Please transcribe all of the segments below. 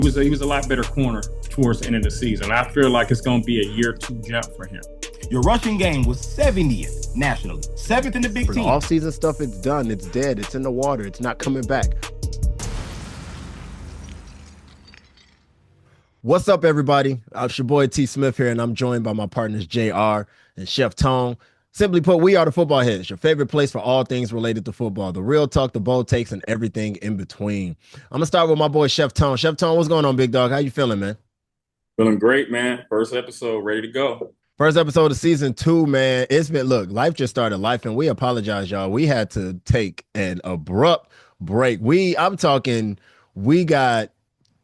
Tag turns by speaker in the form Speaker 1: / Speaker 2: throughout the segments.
Speaker 1: He was a lot better corner towards the end of the season. I feel like it's going to be a year two jump for him.
Speaker 2: Your rushing game was 70th nationally, 7th in the Big
Speaker 3: For
Speaker 2: Ten.
Speaker 3: the off-season stuff, it's done. It's dead. It's in the water. It's not coming back. What's up, everybody? It's your boy T. Smith here, and I'm joined by my partners JR and Chef Tone. Simply put, we are the Football Heads, your favorite place for all things related to football, the real talk, the bold takes, and everything in between. I'm gonna start with my boy Chef Tone. Chef Tone, what's going on, big dog? How you feeling, man?
Speaker 1: Feeling great, man. First episode, ready to go.
Speaker 3: First episode of season 2, man. It's been, look, life just started life, and we apologize, y'all. We had to take an abrupt break. We got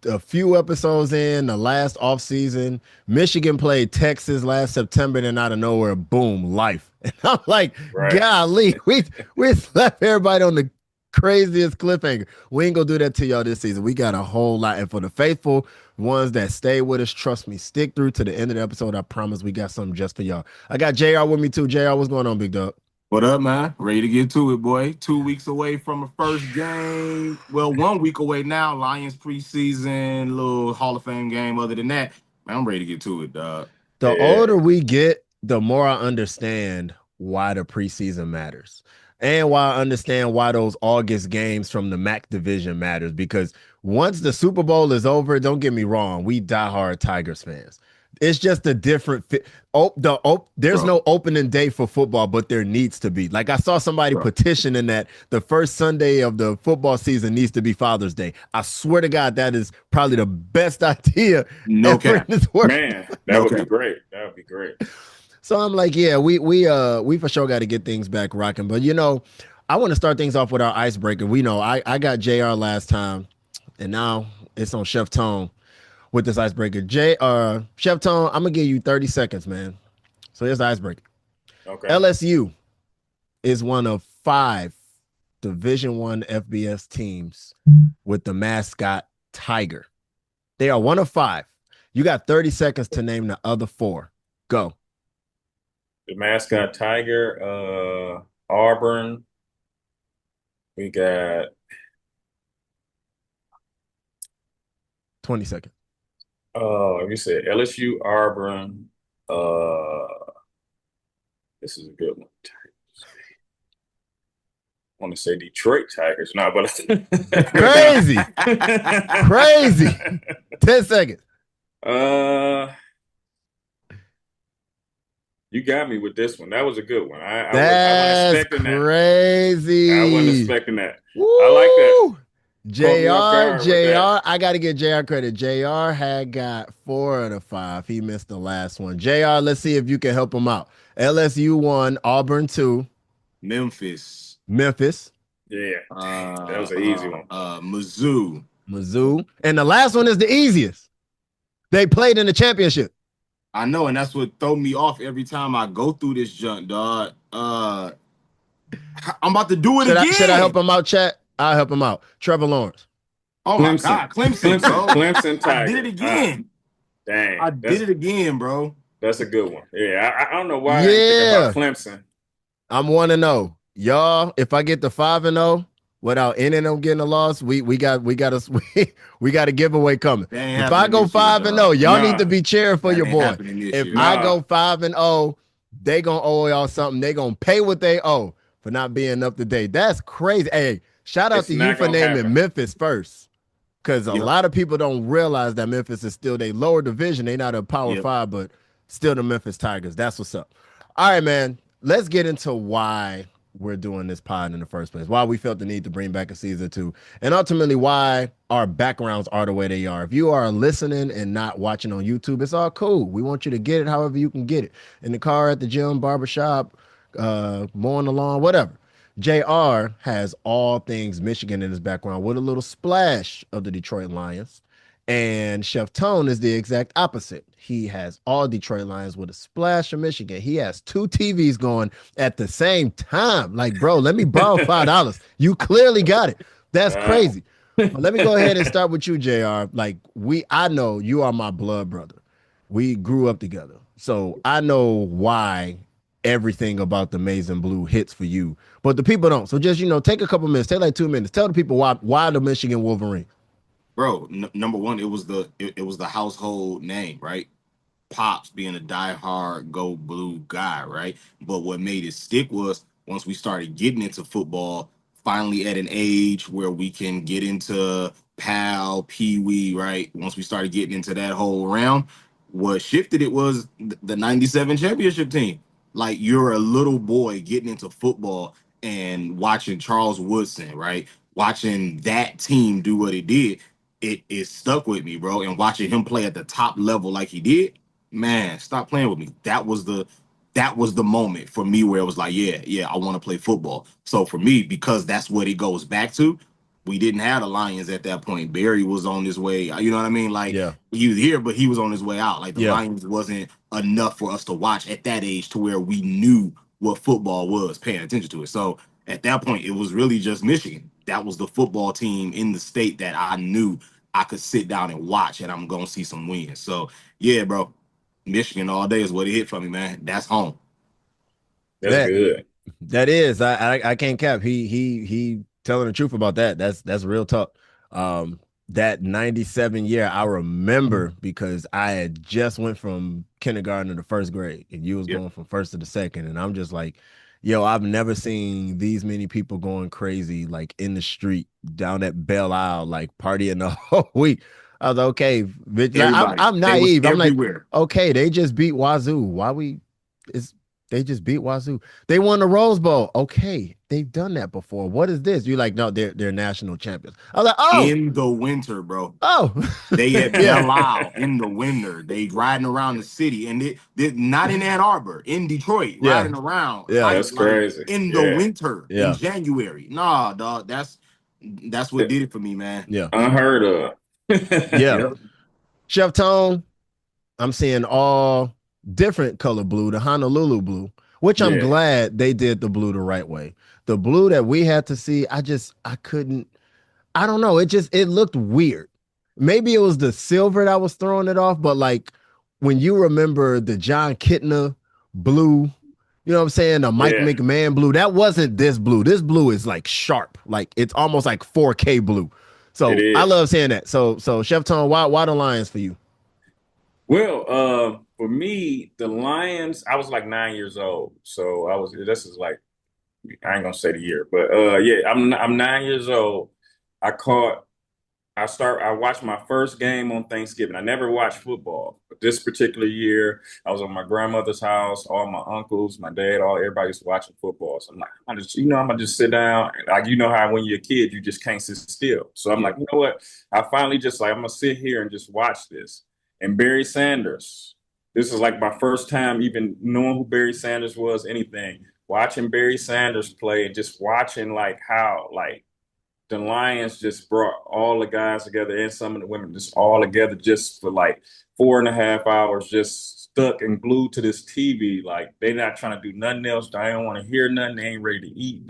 Speaker 3: a few episodes in the last offseason. Michigan played Texas last September, and out of nowhere, boom, life. And I'm like, golly, we left everybody on the craziest cliffhanger. We ain't gonna do that to y'all this season. We got a whole lot. And for the faithful ones that stay with us, trust me, stick through to the end of the episode. I promise we got something just for y'all. I got JR with me too. JR, what's going on, big dog?
Speaker 2: What up, man? Ready to get to it, boy. 2 weeks away from the first game. Well, 1 week away now. Lions preseason, little Hall of Fame game. Other than that, man, I'm ready to get to it, dog.
Speaker 3: The older we get, the more I understand why the preseason matters. And why I understand why those August games from the MAC division matters. Because once the Super Bowl is over, don't get me wrong, we diehard Tigers fans. It's just a different fit. There's no opening day for football, but there needs to be. Like I saw somebody petitioning that the first Sunday of the football season needs to be Father's Day. I swear to God, that is probably the best idea.
Speaker 2: No cap.
Speaker 1: Man, that would be great. That would be great.
Speaker 3: So I'm like, yeah, we for sure got to get things back rocking. But I want to start things off with our icebreaker. We know I got JR last time, and now it's on Chef Tone with this icebreaker. Chef Tone, I'm gonna give you 30 seconds, man. So here's the icebreaker.
Speaker 1: Okay.
Speaker 3: LSU is one of 5 Division I FBS teams with the mascot Tiger. They are one of 5. You got 30 seconds to name the other 4. Go.
Speaker 1: The mascot Tiger, Auburn. We got
Speaker 3: 20 seconds.
Speaker 1: You said LSU, Auburn. This is a good one. I want to say Detroit Tigers, no, but
Speaker 3: crazy. 10 seconds.
Speaker 1: You got me with this one. That was a good one. I
Speaker 3: wasn't expecting
Speaker 1: crazy.
Speaker 3: That.
Speaker 1: I wasn't expecting that.
Speaker 3: Woo!
Speaker 1: I like that.
Speaker 3: JR, I got to give JR credit. JR had got 4 of the 5. He missed the last one. JR, let's see if you can help him out. LSU 1, Auburn 2.
Speaker 2: Memphis.
Speaker 1: Yeah. That was an easy one.
Speaker 2: Mizzou.
Speaker 3: And the last one is the easiest. They played in the championship.
Speaker 2: I know, and that's what throw me off every time I go through this junk, dog. I'm about to do it again.
Speaker 3: Should I help him out, chat? I'll help him out. Trevor Lawrence.
Speaker 2: Oh, my God. Clemson, bro.
Speaker 1: Clemson Tigers.
Speaker 2: I did it again.
Speaker 1: Dang.
Speaker 2: I did it again, bro.
Speaker 1: That's a good one. Yeah, I don't know why I didn't think about Clemson.
Speaker 3: I'm 1-0. Y'all, if I get to 5-0 without any of them getting a loss, we got a giveaway coming. If I go 5-0, y'all need to be cheering for your boy. If I go 5-0, they gonna owe y'all something. They gonna pay what they owe for not being up to date. That's crazy. Hey, shout out to you for naming Memphis first. Because a lot of people don't realize that Memphis is still a lower division. They not a Power 5, but still the Memphis Tigers. That's what's up. All right, man. Let's get into why we're doing this pod in the first place, why we felt the need to bring back a season 2, and ultimately why our backgrounds are the way they are. If you are listening and not watching on YouTube, it's all cool. We want you to get it however you can get it. In the car, at the gym, barbershop, mowing the lawn, whatever. JR has all things Michigan in his background with a little splash of the Detroit Lions. And Chef Tone is the exact opposite. He has all Detroit Lions with a splash of Michigan. He has 2 TVs going at the same time. Like, bro, let me borrow $5. You clearly got it. That's crazy. Let me go ahead and start with you, JR. Like, I know you are my blood brother. We grew up together. So I know why everything about the Maize and Blue hits for you. But the people don't. So just, take a couple minutes. Take like 2 minutes. Tell the people why the Michigan Wolverines.
Speaker 2: Bro, number one, it was the household name, right? Pops being a diehard Go Blue guy, right? But what made it stick was once we started getting into football, finally at an age where we can get into PAL, Pee Wee, right? Once we started getting into that whole realm, what shifted it was the 97 championship team. Like you're a little boy getting into football and watching Charles Woodson, right? Watching that team do what it did, it stuck with me, bro. And watching him play at the top level like he did, man, stop playing with me. That was the moment for me where it was like, yeah, I want to play football. So for me, because that's what it goes back to, we didn't have the Lions at that point. Barry was on his way. You know what I mean? Like he was here, but he was on his way out. Like the Lions wasn't enough for us to watch at that age to where we knew what football was, paying attention to it. So at that point, it was really just Michigan. That was the football team in the state that I knew I could sit down and watch, and I'm gonna see some wins. So yeah, bro, Michigan all day is what it hit for me, man. That's home.
Speaker 1: That's good.
Speaker 3: That is. I can't cap. He telling the truth about that. That's real talk. That 97 year, I remember because I had just went from kindergarten to the first grade, and you was going from first to the second, and I'm just like, yo, I've never seen these many people going crazy like in the street down at Belle Isle, like partying the whole week. I was like, okay, bitch. Like, I'm naive. I'm like, okay, they just beat Wazoo. They just beat Wazoo. They won the Rose Bowl. Okay, they've done that before. What is this? You're like, no, they're national champions. I was like, oh,
Speaker 2: in the winter, bro.
Speaker 3: Oh,
Speaker 2: they at Belle Isle in the winter. They riding around the city, and they not in Ann Arbor, in Detroit, riding around.
Speaker 1: Yeah, that's crazy.
Speaker 2: In the winter, in January. Nah, dog, that's what did it for me, man.
Speaker 3: Yeah,
Speaker 1: unheard of.
Speaker 3: Yeah, Chef Tone, I'm seeing all different color blue, the Honolulu blue, which I'm glad they did the blue the right way. The blue that we had to see, I couldn't, I don't know. It looked weird. Maybe it was the silver that was throwing it off, but like when you remember the John Kitna blue, you know what I'm saying? The Mike McMahon blue, that wasn't this blue. This blue is like sharp. Like it's almost like 4K blue. So I love saying that. So Chef Tone, why the Lions for you?
Speaker 1: Well, for me, the Lions, I was like 9 years old. So this is like, I ain't gonna say the year, but I'm 9 years old. I watched my first game on Thanksgiving. I never watched football, but this particular year, I was on my grandmother's house, all my uncles, my dad, everybody was watching football. So I'm like, I'm gonna just sit down. Like, you know how when you're a kid, you just can't sit still. So I'm like, you know what? I finally just like, I'm gonna sit here and just watch this. And Barry Sanders, this is like my first time even knowing who Barry Sanders was, anything. Watching Barry Sanders play and just watching like how like the Lions just brought all the guys together and some of the women just all together just for like 4.5 hours, just stuck and glued to this TV. Like they're not trying to do nothing else. They don't want to hear nothing. They ain't ready to eat.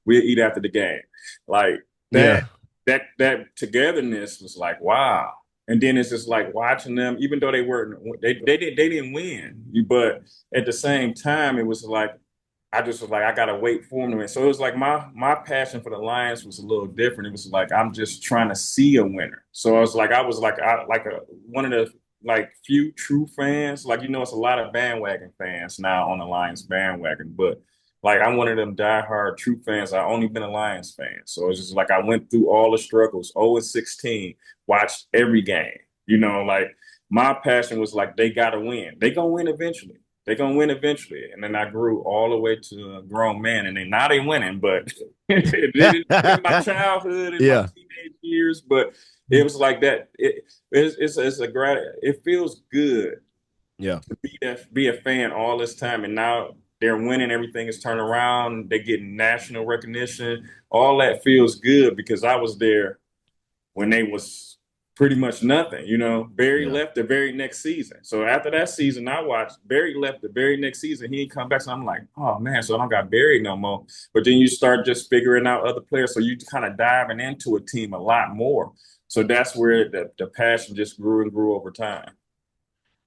Speaker 1: We'll eat after the game. Like that togetherness was like, wow. And then it's just like watching them, even though they didn't win, but at the same time, it was like, I just was like, I gotta wait for them to win. So it was like my passion for the Lions was a little different. It was like I'm just trying to see a winner. So I was like one of the like few true fans. Like, it's a lot of bandwagon fans now on the Lions bandwagon, but like I'm one of them diehard true fans. I only been a Lions fan. So it's just like I went through all the struggles, 0-16, watched every game. Like my passion was like they gotta win. They gonna win eventually. They're gonna win eventually. And then I grew all the way to a grown man, and now they winning, but it didn't in my childhood and my teenage years, but it was like that. It feels good to be a fan all this time, and now they're winning, everything is turned around, they're getting national recognition. All that feels good because I was there when they was pretty much nothing. Barry left the very next season. So after that season I watched, Barry left the very next season. He didn't come back. So I'm like, oh man, so I don't got Barry no more. But then you start just figuring out other players. So you kind of diving into a team a lot more. So that's where the passion just grew and grew over time.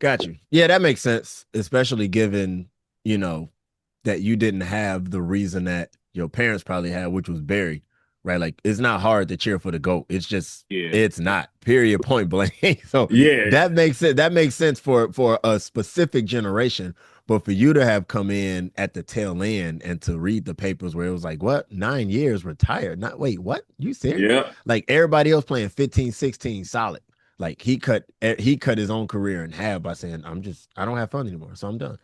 Speaker 3: Got you. Yeah, that makes sense, especially given, that you didn't have the reason that your parents probably had, which was Barry, right? Like it's not hard to cheer for the GOAT. It's just
Speaker 2: Yeah.
Speaker 3: it's not. Period. Point blank. So
Speaker 1: Yeah.
Speaker 3: that makes sense. That makes sense for a specific generation. But for you to have come in at the tail end and to read the papers where it was like, what, 9 years retired? Not wait, what? You serious?
Speaker 1: Yeah.
Speaker 3: Like everybody else playing 15, 16 solid. Like he cut his own career in half by saying, I don't have fun anymore, so I'm done.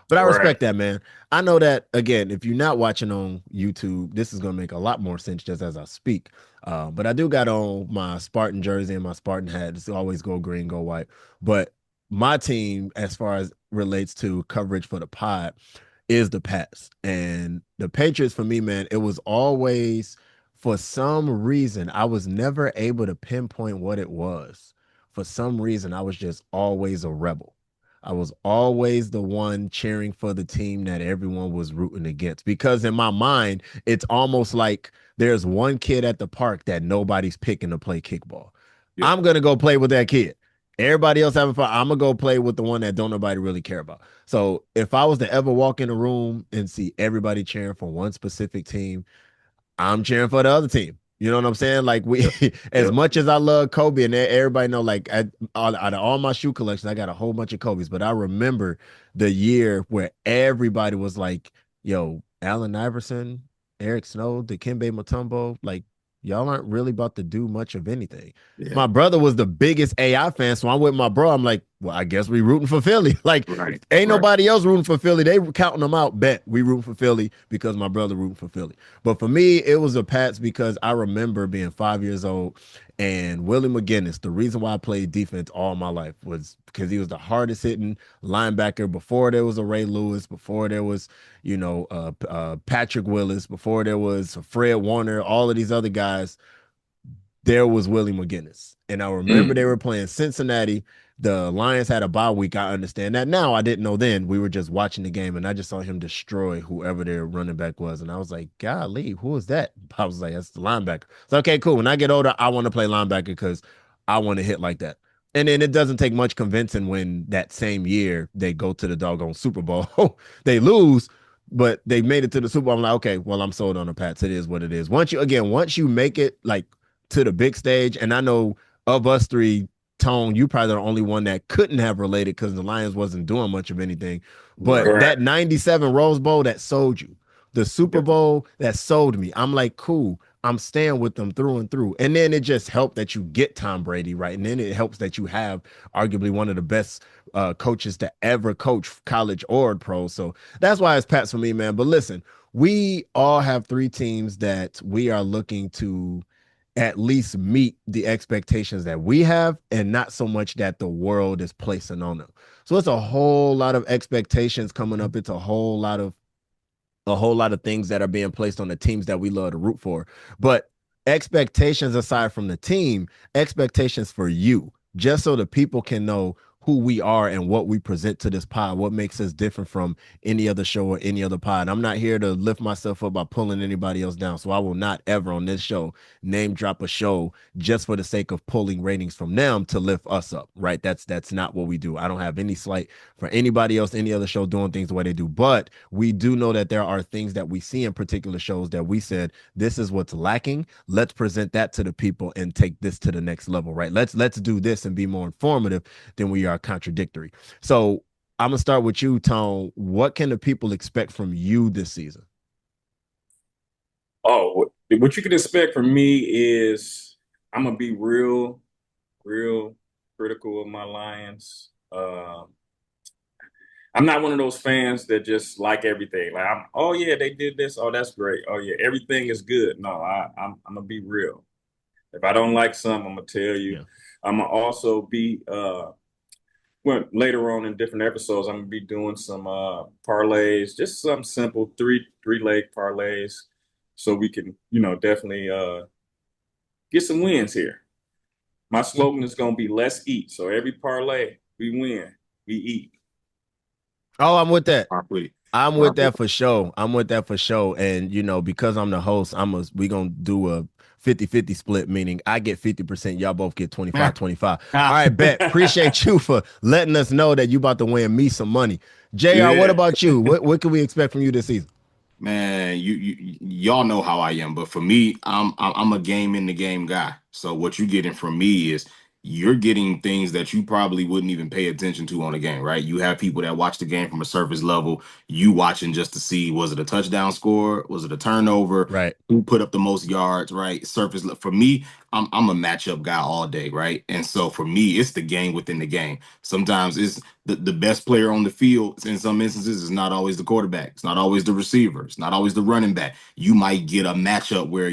Speaker 3: But I respect that, man. I know that, again, if you're not watching on YouTube, this is going to make a lot more sense just as I speak. But I do got on my Spartan jersey and my Spartan hat. It's always go green, go white. But my team, as far as relates to coverage for the pod, is the Pats. And the Patriots, for me, man, it was always, for some reason, I was never able to pinpoint what it was. For some reason, I was just always a rebel. I was always the one cheering for the team that everyone was rooting against, because in my mind, it's almost like there's one kid at the park that nobody's picking to play kickball. Yeah. I'm going to go play with that kid. Everybody else having fun. I'm going to go play with the one that don't nobody really care about. So if I was to ever walk in a room and see everybody cheering for one specific team, I'm cheering for the other team. You know what I'm saying? Like as much as I love Kobe, and everybody know, like out of all my shoe collections, I got a whole bunch of Kobe's. But I remember the year where everybody was like, "Yo, Allen Iverson, Eric Snow, Dikembe Mutombo, like y'all aren't really about to do much of anything." Yeah. My brother was the biggest AI fan, so I'm with my bro. I'm like, well, I guess we rooting for Philly. Like, ain't nobody else rooting for Philly. They counting them out. Bet we rooting for Philly because my brother rooting for Philly. But for me, it was the Pats because I remember being 5 years old and Willie McGinnis. The reason why I played defense all my life was because he was the hardest hitting linebacker before there was a Ray Lewis, before there was, Patrick Willis, before there was Fred Warner, all of these other guys. There was Willie McGinnis. And I remember they were playing Cincinnati. The Lions had a bye week. I understand that now. I didn't know then. We were just watching the game, and I just saw him destroy whoever their running back was. And I was like, golly, who is that? I was like, that's the linebacker. So, okay, cool. When I get older, I want to play linebacker because I want to hit like that. And then it doesn't take much convincing when that same year they go to the doggone Super Bowl. They lose, but they made it to the Super Bowl. I'm like, okay, well, I'm sold on the Pats. It is what it is. Once you make it like to the big stage, and I know of us three, Tone, you probably the only one that couldn't have related because the Lions wasn't doing much of anything. But that 97 Rose Bowl that sold you, the Super Bowl that sold me. I'm like, cool, I'm staying with them through and through. And then it just helped that you get Tom Brady, right? And then it helps that you have arguably one of the best coaches to ever coach college or pro. So that's why it's Pats for me, man. But listen, we all have three teams that we are looking to at least meet the expectations that we have, and not so much that the world is placing on them. So it's a whole lot of expectations coming up. It's a whole lot of things that are being placed on the teams that we love to root for. But expectations aside from the team, expectations for you, just so the people can know who we are and what we present to this pod, what makes us different from any other show or any other pod. I'm not here to lift myself up by pulling anybody else down. So I will not ever on this show name drop a show just for the sake of pulling ratings from them to lift us up, right? That's not what we do. I don't have any slight for anybody else, any other show doing things the way they do. But we do know that there are things that we see in particular shows that we said, this is what's lacking. Let's present that to the people and take this to the next level, right? Let's do this and be more informative than we are contradictory. So I'm gonna start with you, Tone. What can the people expect from you this season?
Speaker 1: Oh, what you can expect from me is I'm gonna be real critical of my Lions. I'm not one of those fans that just like everything. Like, oh yeah, they did this. Oh, that's great. Oh yeah, everything is good. No, I'm gonna be real. If I don't like something, I'm gonna tell you. Yeah. I'm gonna also be well, later on in different episodes, I'm gonna be doing some parlays, just some simple three-leg parlays, so we can, definitely get some wins here. My slogan is gonna be "Let's eat." So every parlay, we win, we eat.
Speaker 3: Oh, I'm with that. I'm with that for sure. And because I'm the host, we gonna do a 50-50 split, meaning I get 50%, y'all both get 25-25. All right, bet. Appreciate you for letting us know that you about to win me some money. JR, What about you? What can we expect from you this season?
Speaker 2: Man, y'all know how I am, but for me, I'm a game in the game guy. So what you getting from me is you're getting things that you probably wouldn't even pay attention to on a game, right? You have people that watch the game from a surface level. You watching just to see, was it a touchdown score? Was it a turnover?
Speaker 3: Right.
Speaker 2: Who put up the most yards, right? For me, I'm a matchup guy all day, right? And so for me, it's the game within the game. Sometimes it's the best player on the field in some instances is not always the quarterback. It's not always the receiver. It's not always the running back. You might get a matchup where,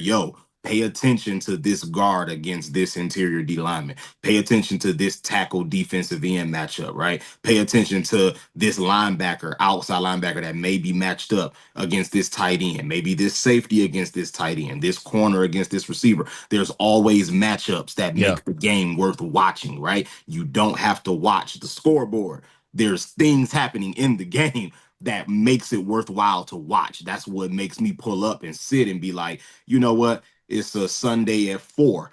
Speaker 2: pay attention to this guard against this interior D lineman. Pay attention to this tackle defensive end matchup, right? Pay attention to this linebacker, outside linebacker that may be matched up against this tight end, maybe this safety against this tight end, this corner against this receiver. There's always matchups that make the game worth watching, right? You don't have to watch the scoreboard. There's things happening in the game that makes it worthwhile to watch. That's what makes me pull up and sit and be like, you know what? It's a Sunday at 4.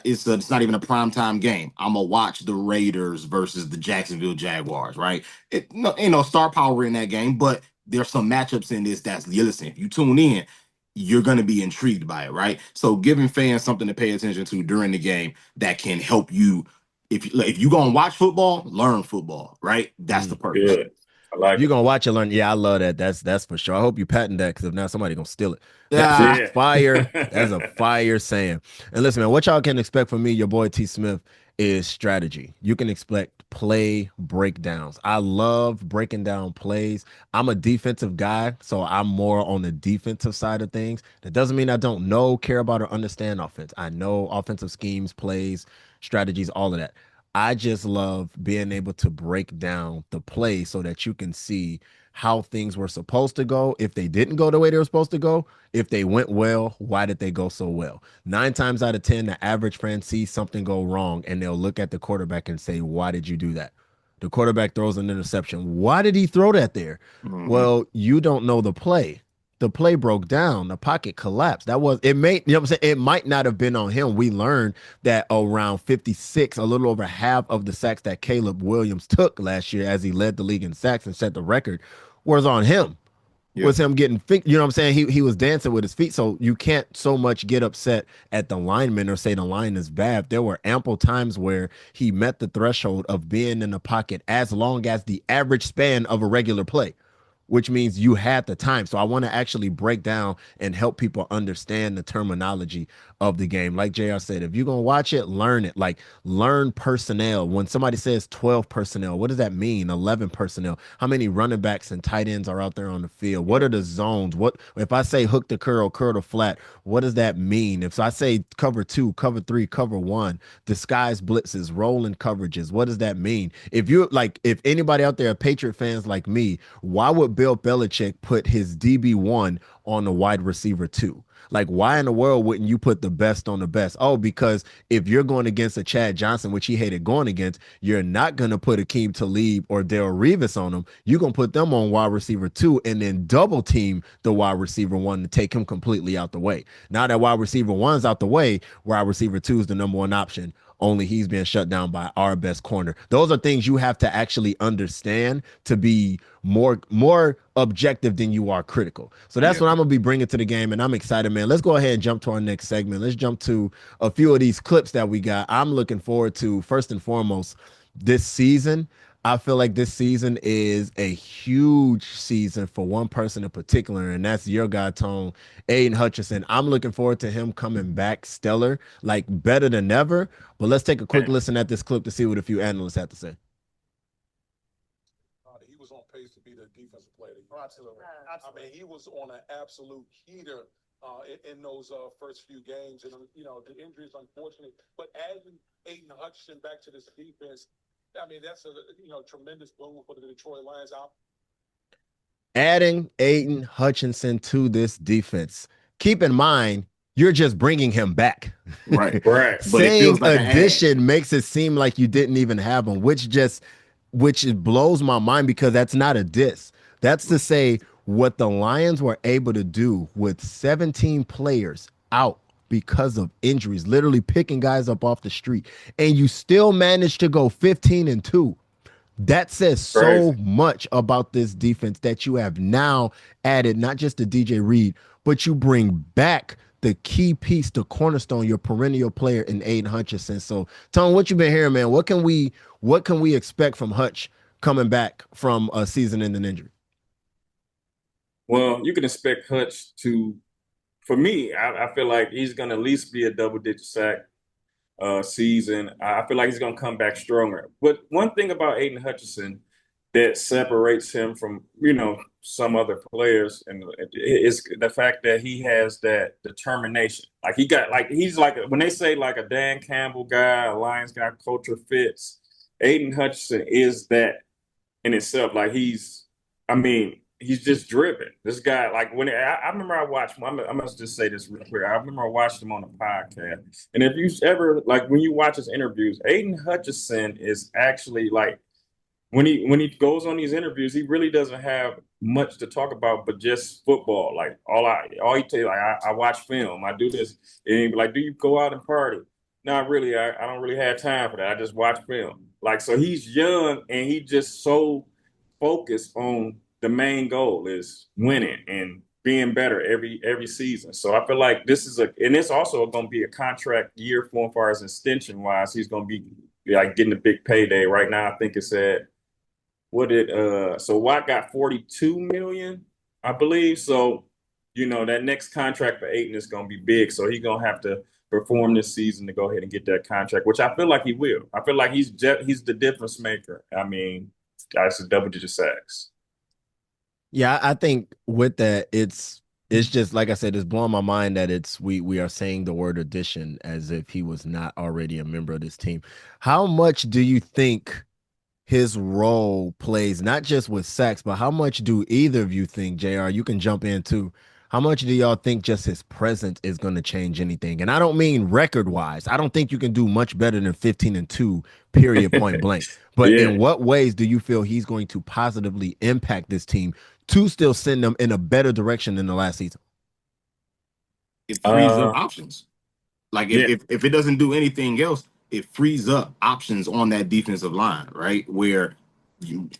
Speaker 2: It's not even a primetime game. I'm gonna watch the Raiders versus the Jacksonville Jaguars, right? Ain't no star power in that game, but there's some matchups in this that's, listen, if you tune in, you're gonna be intrigued by it, right? So giving fans something to pay attention to during the game that can help you. If you gonna watch football, learn football, right? That's the purpose.
Speaker 1: Good. I like
Speaker 3: You're
Speaker 1: it.
Speaker 3: gonna watch and learn. Yeah, I love that. That's for sure. I hope you patent that, because if not, somebody gonna steal it. That's a
Speaker 2: Yeah.
Speaker 3: fire. That's a fire saying. And listen, man, what y'all can expect from me, your boy T Smith, is strategy. You can expect play breakdowns. I love breaking down plays. I'm a defensive guy, so I'm more on the defensive side of things. That doesn't mean I don't know, care about, or understand offense. I know offensive schemes, plays, strategies, all of that. I just love being able to break down the play so that you can see how things were supposed to go. If they didn't go the way they were supposed to go, if they went well, why did they go so well? 9 times out of 10, the average fan sees something go wrong and they'll look at the quarterback and say, why did you do that? The quarterback throws an interception. Why did he throw that there? Well, you don't know the play. The play broke down. The pocket collapsed. That was it. You know what I'm saying? It might not have been on him. We learned that around 56, a little over half of the sacks that Caleb Williams took last year, as he led the league in sacks and set the record, was on him. Was him getting, you know what I'm saying? He was dancing with his feet. So you can't so much get upset at the lineman or say the line is bad. There were ample times where he met the threshold of being in the pocket as long as the average span of a regular play, which means you had the time. So I want to actually break down and help people understand the terminology of the game. Like JR said, if you're going to watch it, learn it. Like, learn personnel. When somebody says 12 personnel, what does that mean? 11 personnel. How many running backs and tight ends are out there on the field? What are the zones? What if I say hook to curl to flat, what does that mean? If I say cover 2, cover 3, cover 1, disguise blitzes, rolling coverages, what does that mean? If anybody out there are Patriot fans like me, why would Bill Belichick put his DB1 on the wide receiver 2? Like, why in the world wouldn't you put the best on the best? Oh, because if you're going against a Chad Johnson, which he hated going against, you're not going to put Akeem Talib or Darrelle Revis on him. You're going to put them on wide receiver 2 and then double team the wide receiver 1 to take him completely out the way. Now that wide receiver 1's out the way, wide receiver 2 is the number 1 option. Only he's being shut down by our best corner. Those are things you have to actually understand to be more objective than you are critical. So that's what I'm gonna be bringing to the game, and I'm excited, man. Let's go ahead and jump to our next segment. Let's jump to a few of these clips that we got. I'm looking forward to, first and foremost, this season. I feel like this season is a huge season for one person in particular, and that's your guy, Tone, Aiden Hutchinson. I'm looking forward to him coming back stellar, like better than ever. But let's take a quick listen at this clip to see what a few analysts have to say.
Speaker 4: He was on pace to be the defensive player. Absolutely. I mean, he was on an absolute heater in those first few games. And, the injuries, unfortunately. But adding Aiden Hutchinson back to this defense, I mean, that's a tremendous boom for the Detroit Lions.
Speaker 3: Adding Aiden Hutchinson to this defense. Keep in mind, you're just bringing him back.
Speaker 2: Right.
Speaker 3: Saying addition makes it seem like you didn't even have him, which blows my mind, because that's not a diss. That's to say what the Lions were able to do with 17 players out because of injuries, literally picking guys up off the street, and you still managed to go 15-2. That says so much about this defense that you have now added not just to DJ Reed, but you bring back the key piece, the cornerstone, your perennial player in Aiden Hutchinson. So, Tom, what you been hearing, man? What can we expect from Hutch coming back from a season-ending injury?
Speaker 1: Well, you can expect Hutch to. For me, I feel like he's going to at least be a double-digit sack season. I feel like he's going to come back stronger. But one thing about Aiden Hutchinson that separates him from, some other players, and is the fact that he has that determination. Like he's like when they say like a Dan Campbell guy, a Lions guy, culture fits. Aiden Hutchinson is that in itself. Like he's just driven. This guy, like I remember I watched him, I must just say this real quick. I remember I watched him on a podcast. And if you ever, like when you watch his interviews, Aiden Hutchinson is actually like, when he goes on these interviews, he really doesn't have much to talk about, but just football. Like all he tell you, like I watch film, I do this, and he be like, do you go out and party? Not really. I don't really have time for that. I just watch film. Like, so he's young and he just so focused on the main goal is winning and being better every season. So I feel like this is and it's also going to be a contract year for him, as far as extension wise. He's going to be like getting a big payday right now. I think it's at so Watt got 42 million, I believe. So, that next contract for Aiden is going to be big. So he's going to have to perform this season to go ahead and get that contract, which I feel like he will. I feel like he's the difference maker. I mean, that's a double-digit sacks.
Speaker 3: Yeah, I think with that, it's just like I said, it's blowing my mind that we are saying the word addition as if he was not already a member of this team. How much do you think his role plays, not just with sacks, but how much do either of you think, JR, you can jump in too, how much do y'all think just his presence is going to change anything? And I don't mean record-wise. I don't think you can do much better than 15-2, period, point blank. But in what ways do you feel he's going to positively impact this team to still send them in a better direction than the last season?
Speaker 2: It frees up options. Like if it doesn't do anything else, it frees up options on that defensive line, right? Where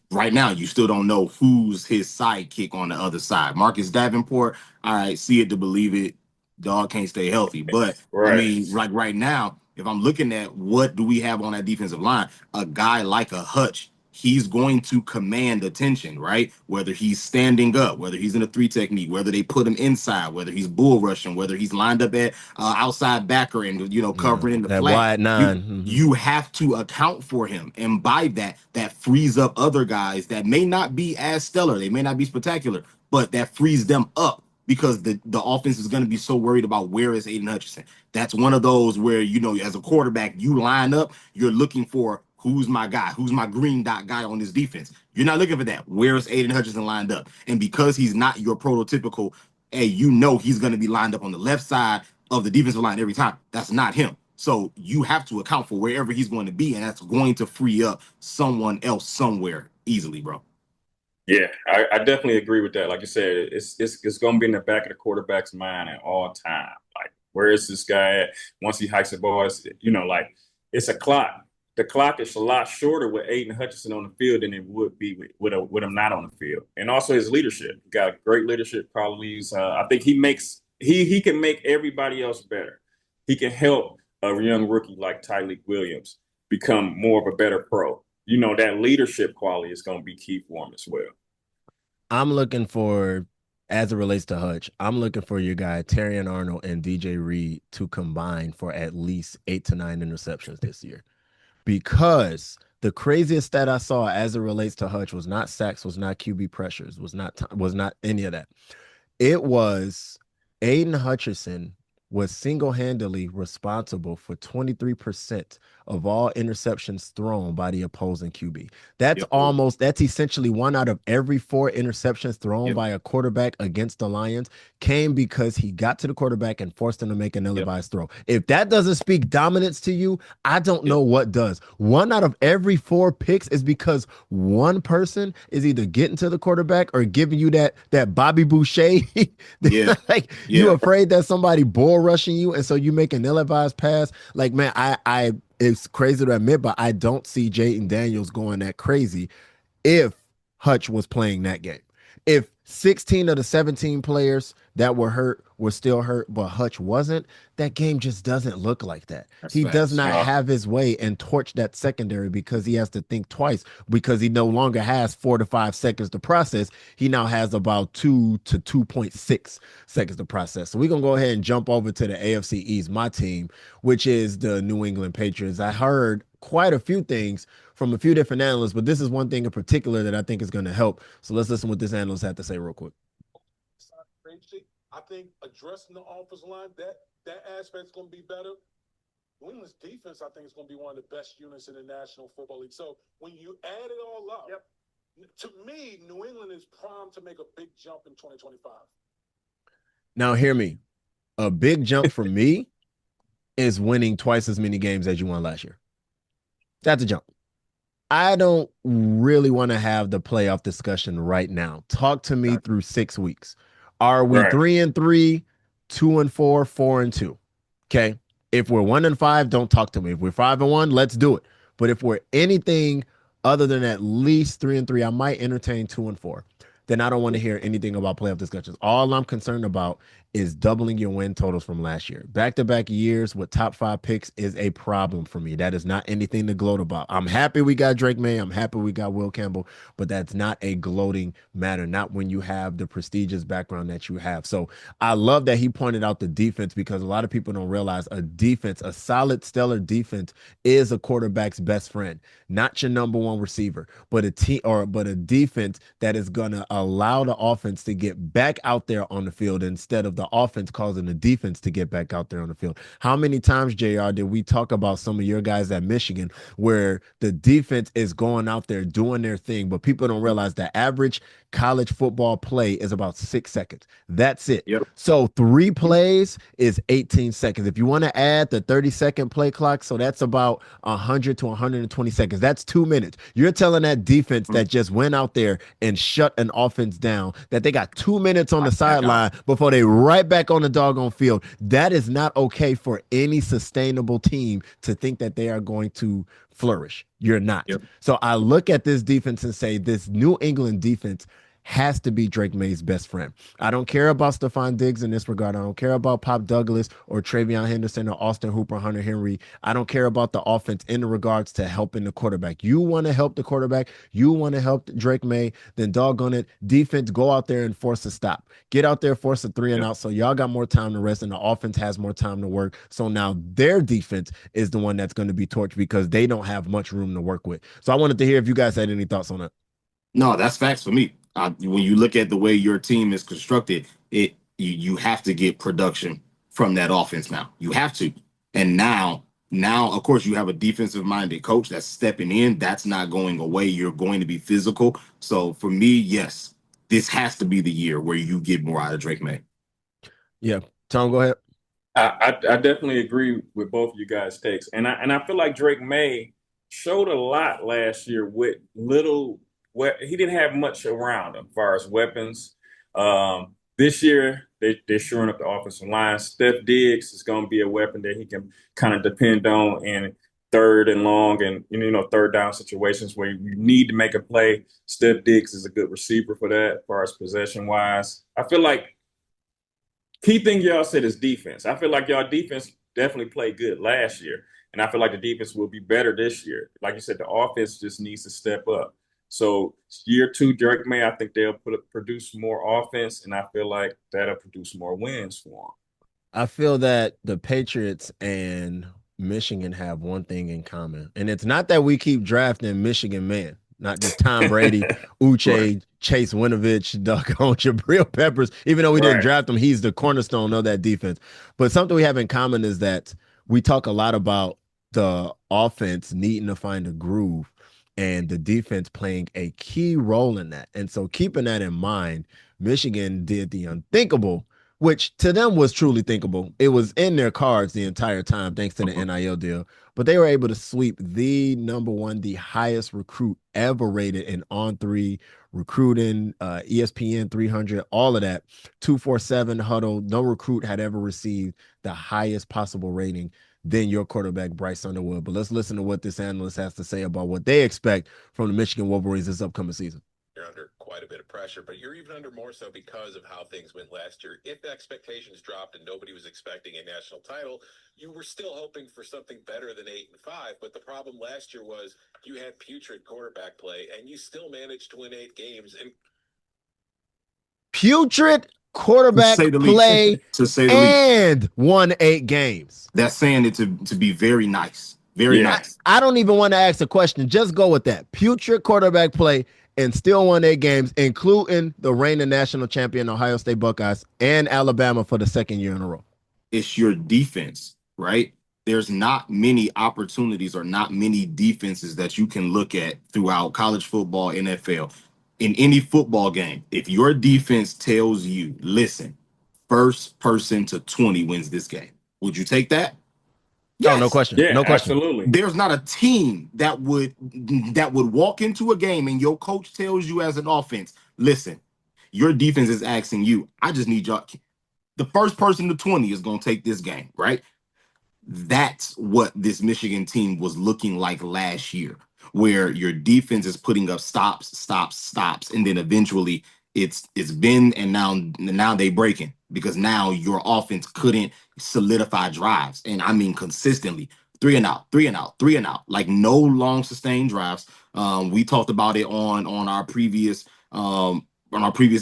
Speaker 2: right now you still don't know who's his sidekick on the other side. Marcus Davenport, all right, see it to believe it. Dog can't stay healthy. But I mean, like right now, if I'm looking at what do we have on that defensive line, a guy like a Hutch, he's going to command attention, right? Whether he's standing up, whether he's in a 3 technique, whether they put him inside, whether he's bull rushing, whether he's lined up at outside backer and covering in the
Speaker 3: that
Speaker 2: flat.
Speaker 3: Wide 9.
Speaker 2: You have to account for him, and by that frees up other guys that may not be as stellar, they may not be spectacular, but that frees them up because the offense is going to be so worried about where is Aiden Hutchinson. That's one of those where as a quarterback, you line up, you're looking for who's my guy, who's my green dot guy on this defense. You're not looking for that. Where is Aiden Hutchinson lined up? And because he's not your prototypical, he's going to be lined up on the left side of the defensive line every time. That's not him. So you have to account for wherever he's going to be, and that's going to free up someone else somewhere easily, bro.
Speaker 1: Yeah, I definitely agree with that. Like you said, it's going to be in the back of the quarterback's mind at all time. Like, where is this guy at? Once he hikes the ball, it's a clock. The clock is a lot shorter with Aiden Hutchinson on the field than it would be with him not on the field. And also his leadership. He got great leadership qualities. I think he can make everybody else better. He can help a young rookie like Tyleik Williams become more of a better pro. That leadership quality is going to be key for him as well.
Speaker 3: I'm looking for, as it relates to Hutch, I'm looking for your guy, Terrion Arnold and DJ Reed to combine for at least 8 to 9 interceptions this year. Because the craziest stat I saw as it relates to Hutch was not sacks, was not QB pressures, was not any of that. It was Aiden Hutchinson was single-handedly responsible for 23% of all interceptions thrown by the opposing QB. That's that's essentially 1 out of every 4 interceptions thrown by a quarterback against the Lions came because he got to the quarterback and forced him to make an ill-advised throw. If that doesn't speak dominance to you, I don't know what does. 1 out of every 4 picks is because one person is either getting to the quarterback or giving you that Bobby Boucher. You're afraid that somebody bull rushing you, and so you make an ill-advised pass. Like, man, it's crazy to admit, but I don't see Jayden Daniels going that crazy if Hutch was playing that game. If 16 of the 17 players that were hurt were still hurt, but Hutch wasn't, that game just doesn't look like that.
Speaker 2: That's
Speaker 3: He does
Speaker 2: facts.
Speaker 3: not have his way and torch that secondary because he has to think twice because he no longer has 4 to 5 seconds to process. He now has about 2 to 2.6 seconds to process. So we're going to go ahead and jump over to the AFC East, my team, which is the New England Patriots. I heard quite a few things from a few different analysts, but this is one thing in particular that I think is going to help. So let's listen what this analyst had to say real quick.
Speaker 4: I think addressing the offensive line, that aspect's going to be better. New England's defense, I think, is going to be one of the best units in the National Football League. So when you add it all up, to me, New England is primed to make a big jump in 2025.
Speaker 3: Now, hear me. A big jump for me is winning twice as many games as you won last year. That's a jump. I don't really want to have the playoff discussion right now. Talk to me through 6 weeks. Are we 3-3, 2-4, 4-2? Okay. If we're 1-5, don't talk to me. If we're 5-1, let's do it. But if we're anything other than at least 3-3, I might entertain 2-4. Then I don't want to hear anything about playoff discussions. All I'm concerned about is doubling your win totals from last year. Back-to-back years with top 5 picks is a problem for me. That is not anything to gloat about. I'm happy we got Drake May. I'm happy we got Will Campbell, but that's not a gloating matter, not when you have the prestigious background that you have. So I love that he pointed out the defense because a lot of people don't realize a defense, a solid, stellar defense is a quarterback's best friend, not your number one receiver, but a defense that is going to allow the offense to get back out there on the field instead of the offense causing the defense to get back out there on the field. How many times, JR, did we talk about some of your guys at Michigan where the defense is going out there doing their thing, but people don't realize the average college football play is about 6 seconds. That's it.
Speaker 2: Yep.
Speaker 3: So 3 plays is 18 seconds. If you want to add the 30-second play clock, so that's about 100 to 120 seconds. That's 2 minutes. You're telling that defense that just went out there and shut an offense down that they got 2 minutes on the sideline before they right back on the doggone field. That is not okay for any sustainable team to think that they are going to flourish. You're not. Yep. So I look at this defense and say this New England defense has to be Drake May's best friend. I don't care about Stephon Diggs in this regard. I don't care about Pop Douglas or Travion Henderson or Austin Hooper, Hunter Henry. I don't care about the offense in regards to helping the quarterback. You want to help the quarterback, you want to help Drake May, then doggone it, defense, go out there and force a stop. Get out there, force a 3 and out so y'all got more time to rest and the offense has more time to work. So now their defense is the one that's going to be torched because they don't have much room to work with. So I wanted to hear if you guys had any thoughts on that.
Speaker 2: No, that's facts for me. When you look at the way your team is constructed, you have to get production from that offense now. You have to. And now, of course, you have a defensive-minded coach that's stepping in. That's not going away. You're going to be physical. So for me, yes, this has to be the year where you get more out of Drake May.
Speaker 3: Yeah. Tom, go ahead.
Speaker 1: I definitely agree with both of you guys' takes. And I feel like Drake May showed a lot last year with little – he didn't have much around him as far as weapons. This year, they're shoring up the offensive line. Steph Diggs is going to be a weapon that he can kind of depend on in third and long and, third down situations where you need to make a play. Steph Diggs is a good receiver for that as far as possession-wise. I feel like key thing y'all said is defense. I feel like y'all defense definitely played good last year, and I feel like the defense will be better this year. Like you said, the offense just needs to step up. So year 2, Drake May, I think they'll produce more offense, and I feel like that'll produce more wins for them.
Speaker 3: I feel that the Patriots and Michigan have one thing in common, and it's not that we keep drafting Michigan men, not just Tom Brady, Uche, Chase Winovich, doggone Jabril Peppers. Even though we didn't draft him, he's the cornerstone of that defense. But something we have in common is that we talk a lot about the offense needing to find a groove and the defense playing a key role in that. And so keeping that in mind, Michigan did the unthinkable, which to them was truly thinkable. It was in their cards the entire time, thanks to the NIL deal. But they were able to sweep the number one, the highest recruit ever rated in On3 recruiting, ESPN 300, all of that. 247 huddle. No recruit had ever received the highest possible rating than your quarterback, Bryce Underwood. But let's listen to what this analyst has to say about what they expect from the Michigan Wolverines this upcoming season.
Speaker 5: You're under quite a bit of pressure, but you're even under more so because of how things went last year. If expectations dropped and nobody was expecting a national title, you were still hoping for something better than 8-5. But the problem last year was you had putrid quarterback play, and you still managed to win 8 games. And
Speaker 3: putrid quarterback play
Speaker 2: to say the least,
Speaker 3: and won 8 games.
Speaker 2: That's saying it to be very nice. Very nice.
Speaker 3: I don't even want to ask a question. Just go with that. Putrid quarterback play and still won 8 games, including the reigning national champion Ohio State Buckeyes and Alabama for the 2nd year in a row.
Speaker 2: It's your defense, right? There's not many opportunities or not many defenses that you can look at throughout college football, NFL, in any football game. If your defense tells you, listen, first person to 20 wins this game, would you take that?
Speaker 3: Yes. Oh, no question.
Speaker 1: Yeah,
Speaker 3: no question.
Speaker 1: Absolutely.
Speaker 2: There's not a team that would walk into a game and your coach tells you as an offense, listen, your defense is asking you, I just need y'all. The first person to 20 is going to take this game, right? That's what this Michigan team was looking like last year, where your defense is putting up stops, and then eventually it's been, and now they breaking because now your offense couldn't solidify drives, and I mean consistently 3 and out, like no long sustained drives. We talked about it on our previous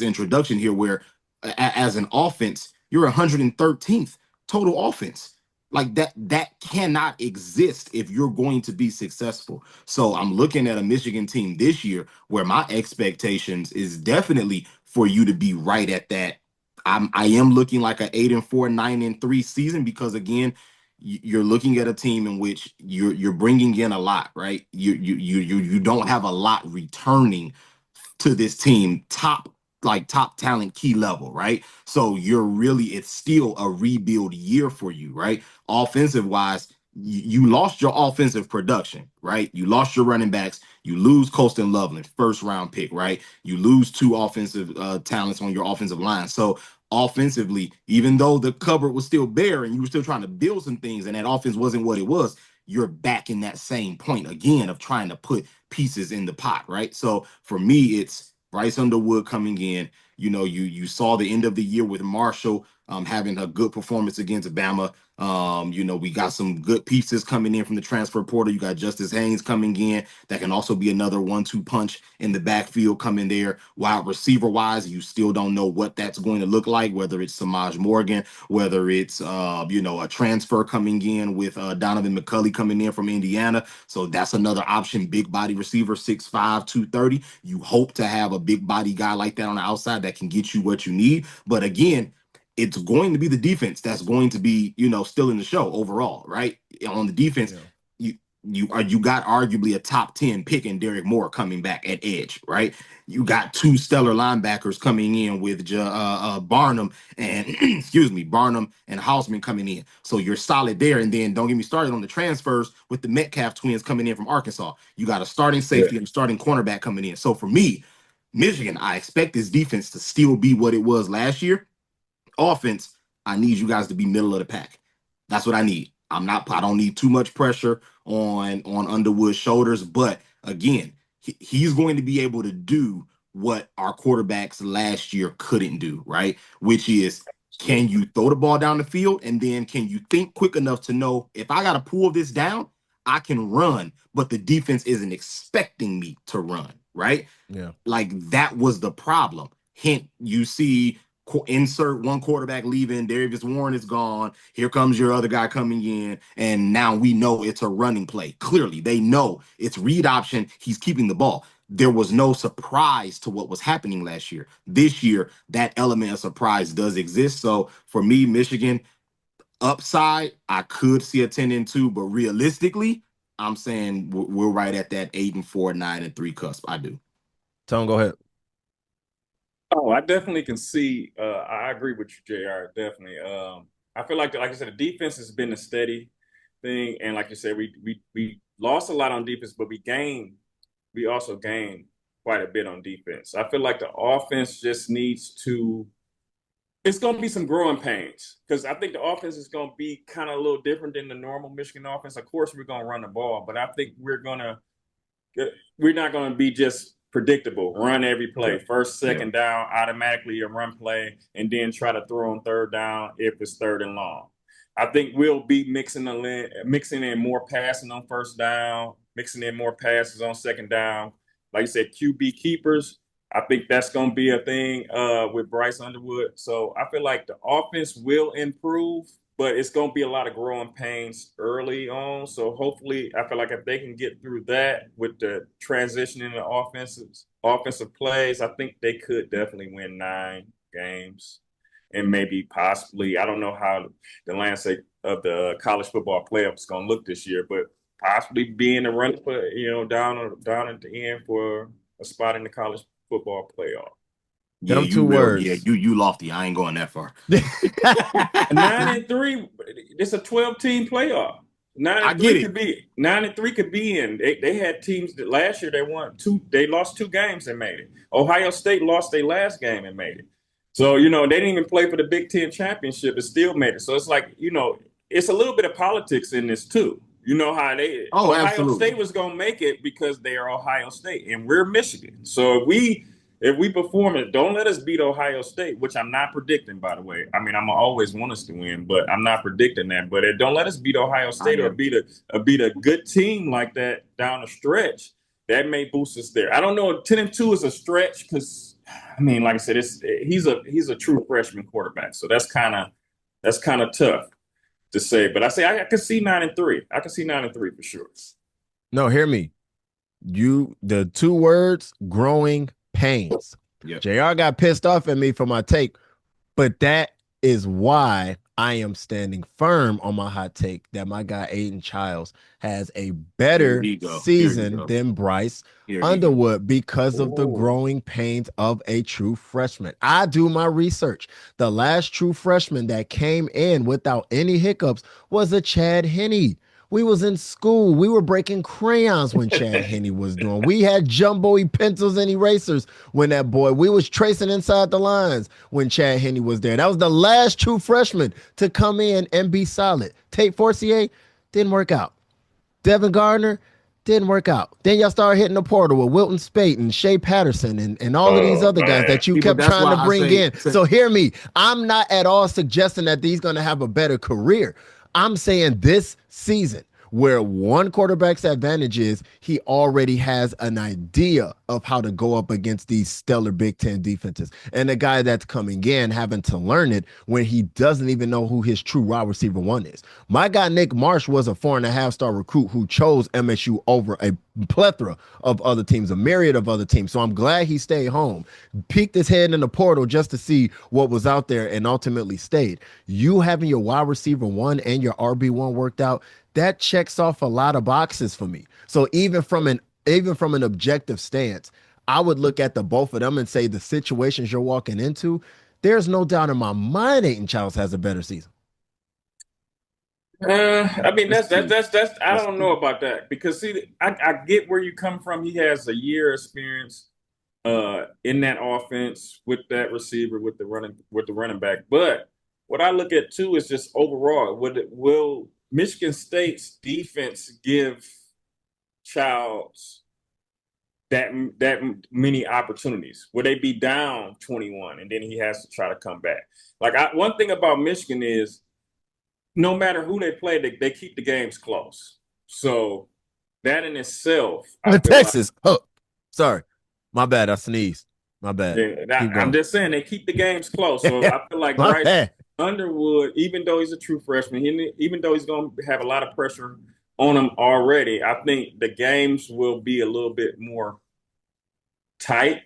Speaker 2: introduction here, where as an offense you're 113th total offense. Like that cannot exist if you're going to be successful. So I'm looking at a Michigan team this year where my expectations is definitely for you to be right at that. I am looking like an 8-4, 9-3 season, because again, you're looking at a team in which you're bringing in a lot, right? You don't have a lot returning to this team, top talent, key level, right? So it's still a rebuild year for you, right? Offensive wise, you lost your offensive production, right? You lost your running backs. You lose Colston Loveland, 1st round pick, right? You lose 2 offensive talents on your offensive line. So offensively, even though the cupboard was still bare and you were still trying to build some things and that offense wasn't what it was, you're back in that same point again of trying to put pieces in the pot, right? So for me, it's Bryce Underwood coming in. You saw the end of the year with Marshall having a good performance against Bama. We got some good pieces coming in from the transfer portal. You got Justice Haynes coming in. That can also be another 1-2 punch in the backfield coming there. Wide receiver wise, you still don't know what that's going to look like, whether it's Samaj Morgan, whether it's a transfer coming in with Donovan McCulley coming in from Indiana. So that's another option. Big body receiver, 6'5", 230. You hope to have a big body guy like that on the outside that can get you what you need. But again, it's going to be the defense that's going to be, still in the show overall, right? On the defense, you got arguably a top 10 pick in Derek Moore coming back at edge, right? You got 2 stellar linebackers coming in with Barnum and Barnum and Hausman coming in. So you're solid there. And then don't get me started on the transfers with the Metcalf twins coming in from Arkansas. You got a starting safety and a starting cornerback coming in. So for me, Michigan, I expect this defense to still be what it was last year. Offense, I need you guys to be middle of the pack. That's what I need. I don't need too much pressure on Underwood's shoulders, but again, he's going to be able to do what our quarterbacks last year couldn't do, right? Which is, can you throw the ball down the field, and then can you think quick enough to know, if I got to pull this down, I can run, but the defense isn't expecting me to run, right?
Speaker 3: Yeah.
Speaker 2: Like that was the problem. Hint, you see insert one quarterback leaving, Darius Warren is gone, here comes your other guy coming in, and now we know it's a running play. Clearly, they know it's read option, he's keeping the ball. There was no surprise to what was happening last year. This year, that element of surprise does exist. So for me, Michigan, upside, I could see a 10-2, but realistically, I'm saying we're right at that 8-4, 9-3 cusp. I do.
Speaker 3: Tone, go ahead.
Speaker 1: Oh, I definitely can see. I agree with you, JR. Definitely. I feel like I said, the defense has been a steady thing, and like you said, we lost a lot on defense, but we also gained quite a bit on defense. I feel like the offense just needs to It's going to be some growing pains because I think the offense is going to be kind of a little different than the normal Michigan offense. Of course, we're going to run the ball, but I think we're not going to be just predictable, run every play, first, second down, automatically a run play, and then try to throw on third down if it's third and long. I think we'll be mixing in more passing on first down, mixing in more passes on second down. Like you said, QB keepers. I think that's going to be a thing with Bryce Underwood. So I feel like the offense will improve, but it's going to be a lot of growing pains early on. So hopefully, I feel like if they can get through that with the transition in the offensive plays, I think they could definitely win 9 games and maybe possibly, I don't know how the landscape of the college football playoff is going to look this year, but possibly being a run for, down at the end for a spot in the college football playoff.
Speaker 3: Yeah, them 2 words.
Speaker 2: Yeah, you lofty. I ain't going that far.
Speaker 1: 9-3. It's a 12-team playoff. 9-3 could be in. They had teams that last year they lost 2 games and made it. Ohio State lost their last game and made it. So, they didn't even play for the Big Ten championship and still made it. So it's like, it's a little bit of politics in this too. You know how Ohio
Speaker 2: absolutely.
Speaker 1: State was going to make it because they are Ohio State and we're Michigan. So if we perform it, don't let us beat Ohio State, which I'm not predicting, by the way. I mean, I'm always want us to win, but I'm not predicting that. But don't let us beat Ohio State or beat a good team like that down the stretch. That may boost us there. I don't know. 10-2 is a stretch because, I mean, like I said, he's a true freshman quarterback. So that's kind of tough to say. But I can see 9-3. I can see 9-3 for sure.
Speaker 3: No, hear me. The 2 words, growing pains.
Speaker 2: Yeah.
Speaker 3: JR got pissed off at me for my take, but that is why I am standing firm on my hot take that my guy Aiden Childs has a better season than Bryce Underwood because of the growing pains of a true freshman. I do my research. The last true freshman that came in without any hiccups was a Chad Henne. We was in school. We were breaking crayons when Chad Henne was doing. We had jumbo pencils and erasers when we was tracing inside the lines when Chad Henne was there. That was the last true freshman to come in and be solid. Tate Forcier didn't work out. Devin Gardner didn't work out. Then y'all started hitting the portal with Wilton Spate and Shea Patterson and all of these other guys that you kept trying to bring in. So hear me. I'm not at all suggesting that he's going to have a better career. I'm saying this season, where one quarterback's advantage is he already has an idea of how to go up against these stellar Big Ten defenses. And a guy that's coming in having to learn it when he doesn't even know who his true wide receiver 1 is. My guy Nick Marsh was a 4.5-star recruit who chose MSU over a plethora of other teams, a myriad of other teams. So I'm glad he stayed home, peeked his head in the portal just to see what was out there and ultimately stayed. You having your wide receiver 1 and your RB1 worked out, that checks off a lot of boxes for me. So even from an objective stance, I would look at the both of them and say the situations you're walking into, there's no doubt in my mind Aiden Childs has a better season.
Speaker 1: I mean, that's I don't know about that because see, I get where you come from. He has a year experience in that offense with that receiver, with the running back. But what I look at too is just overall, will Michigan State's defense give Childs that many opportunities? Will they be down 21 and then he has to try to come back? One thing about Michigan is no matter who they play, they keep the games close. So that in itself,
Speaker 3: Texas. Sorry, my bad. I sneezed. My bad.
Speaker 1: I'm just saying they keep the games close. So I feel like Bryce Underwood, even though he's a true freshman, even though he's going to have a lot of pressure on him already, I think the games will be a little bit more tight.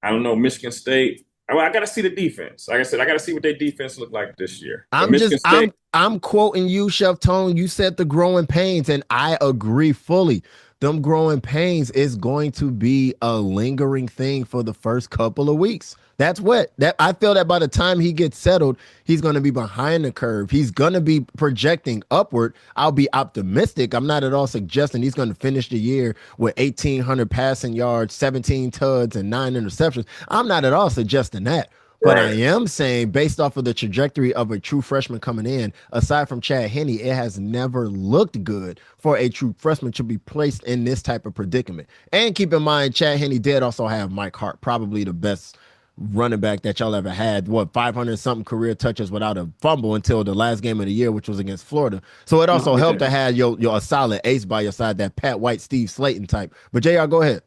Speaker 1: I don't know, Michigan State. I got to see the defense. Like I said, I got to see what their defense look like this year.
Speaker 3: I'm quoting you, Chef Tone. You said the growing pains, and I agree fully. Them growing pains is going to be a lingering thing for the first couple of weeks. That's I feel that by the time he gets settled, he's going to be behind the curve. He's going to be projecting upward. I'll be optimistic. I'm not at all suggesting he's going to finish the year with 1,800 passing yards, 17 tuds, and 9 interceptions. I'm not at all suggesting that. But I
Speaker 1: Right.
Speaker 3: am saying, based off of the trajectory of a true freshman coming in, aside from Chad Henne, it has never looked good for a true freshman to be placed in this type of predicament. And keep in mind, Chad Henne did also have Mike Hart, probably the best running back that y'all ever had. What, 500 something career touches without a fumble until the last game of the year, which was against Florida. So it also helped to have your a solid ace by your side, that Pat White, Steve Slayton type. But JR, go ahead.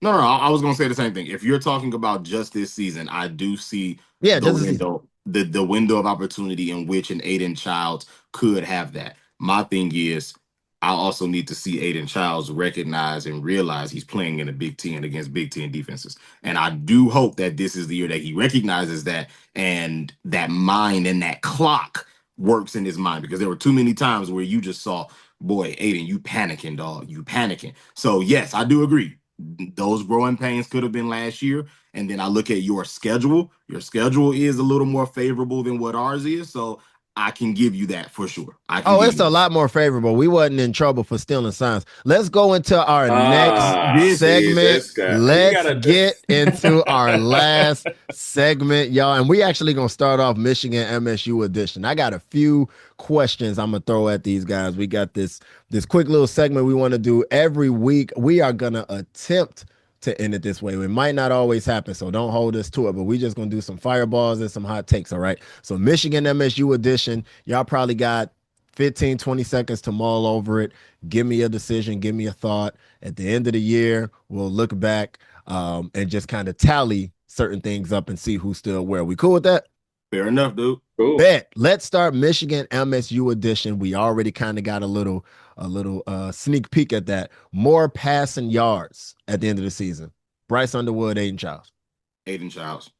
Speaker 2: No, I was gonna say the same thing. If you're talking about just this season, I do see the window of opportunity in which an Aiden Childs could have that. My thing is, I also need to see Aiden Childs recognize and realize he's playing in a Big Ten against Big Ten defenses. And I do hope that this is the year that he recognizes that, and that mind and that clock works in his mind, because there were too many times where you just saw, boy, Aiden, you panicking, dog. You panicking. So yes, I do agree. Those growing pains could have been last year. And then I look at your schedule. Your schedule is a little more favorable than what ours is. So I can give you that for sure.
Speaker 3: It's a lot more favorable. We wasn't in trouble for stealing signs. Let's go into our next segment. Let's get into our last segment, y'all. And we actually going to start off Michigan MSU edition. I got a few questions I'm going to throw at these guys. We got this quick little segment we want to do every week. We are going to attempt to end it this way. It might not always happen, so don't hold us to it, but we just gonna do some fireballs and some hot takes. All right, so Michigan MSU edition, y'all probably got 15-20 seconds to mull over it. Give me a decision, give me a thought. At the end of the year, we'll look back and just kind of tally certain things up and see who's still where. We cool with that?
Speaker 2: Fair enough, dude.
Speaker 1: Cool.
Speaker 3: Bet. Let's start Michigan MSU edition. We already kind of got a little sneak peek at that. More passing yards at the end of the season. Bryce Underwood, Aiden Childs.
Speaker 2: Aiden Childs.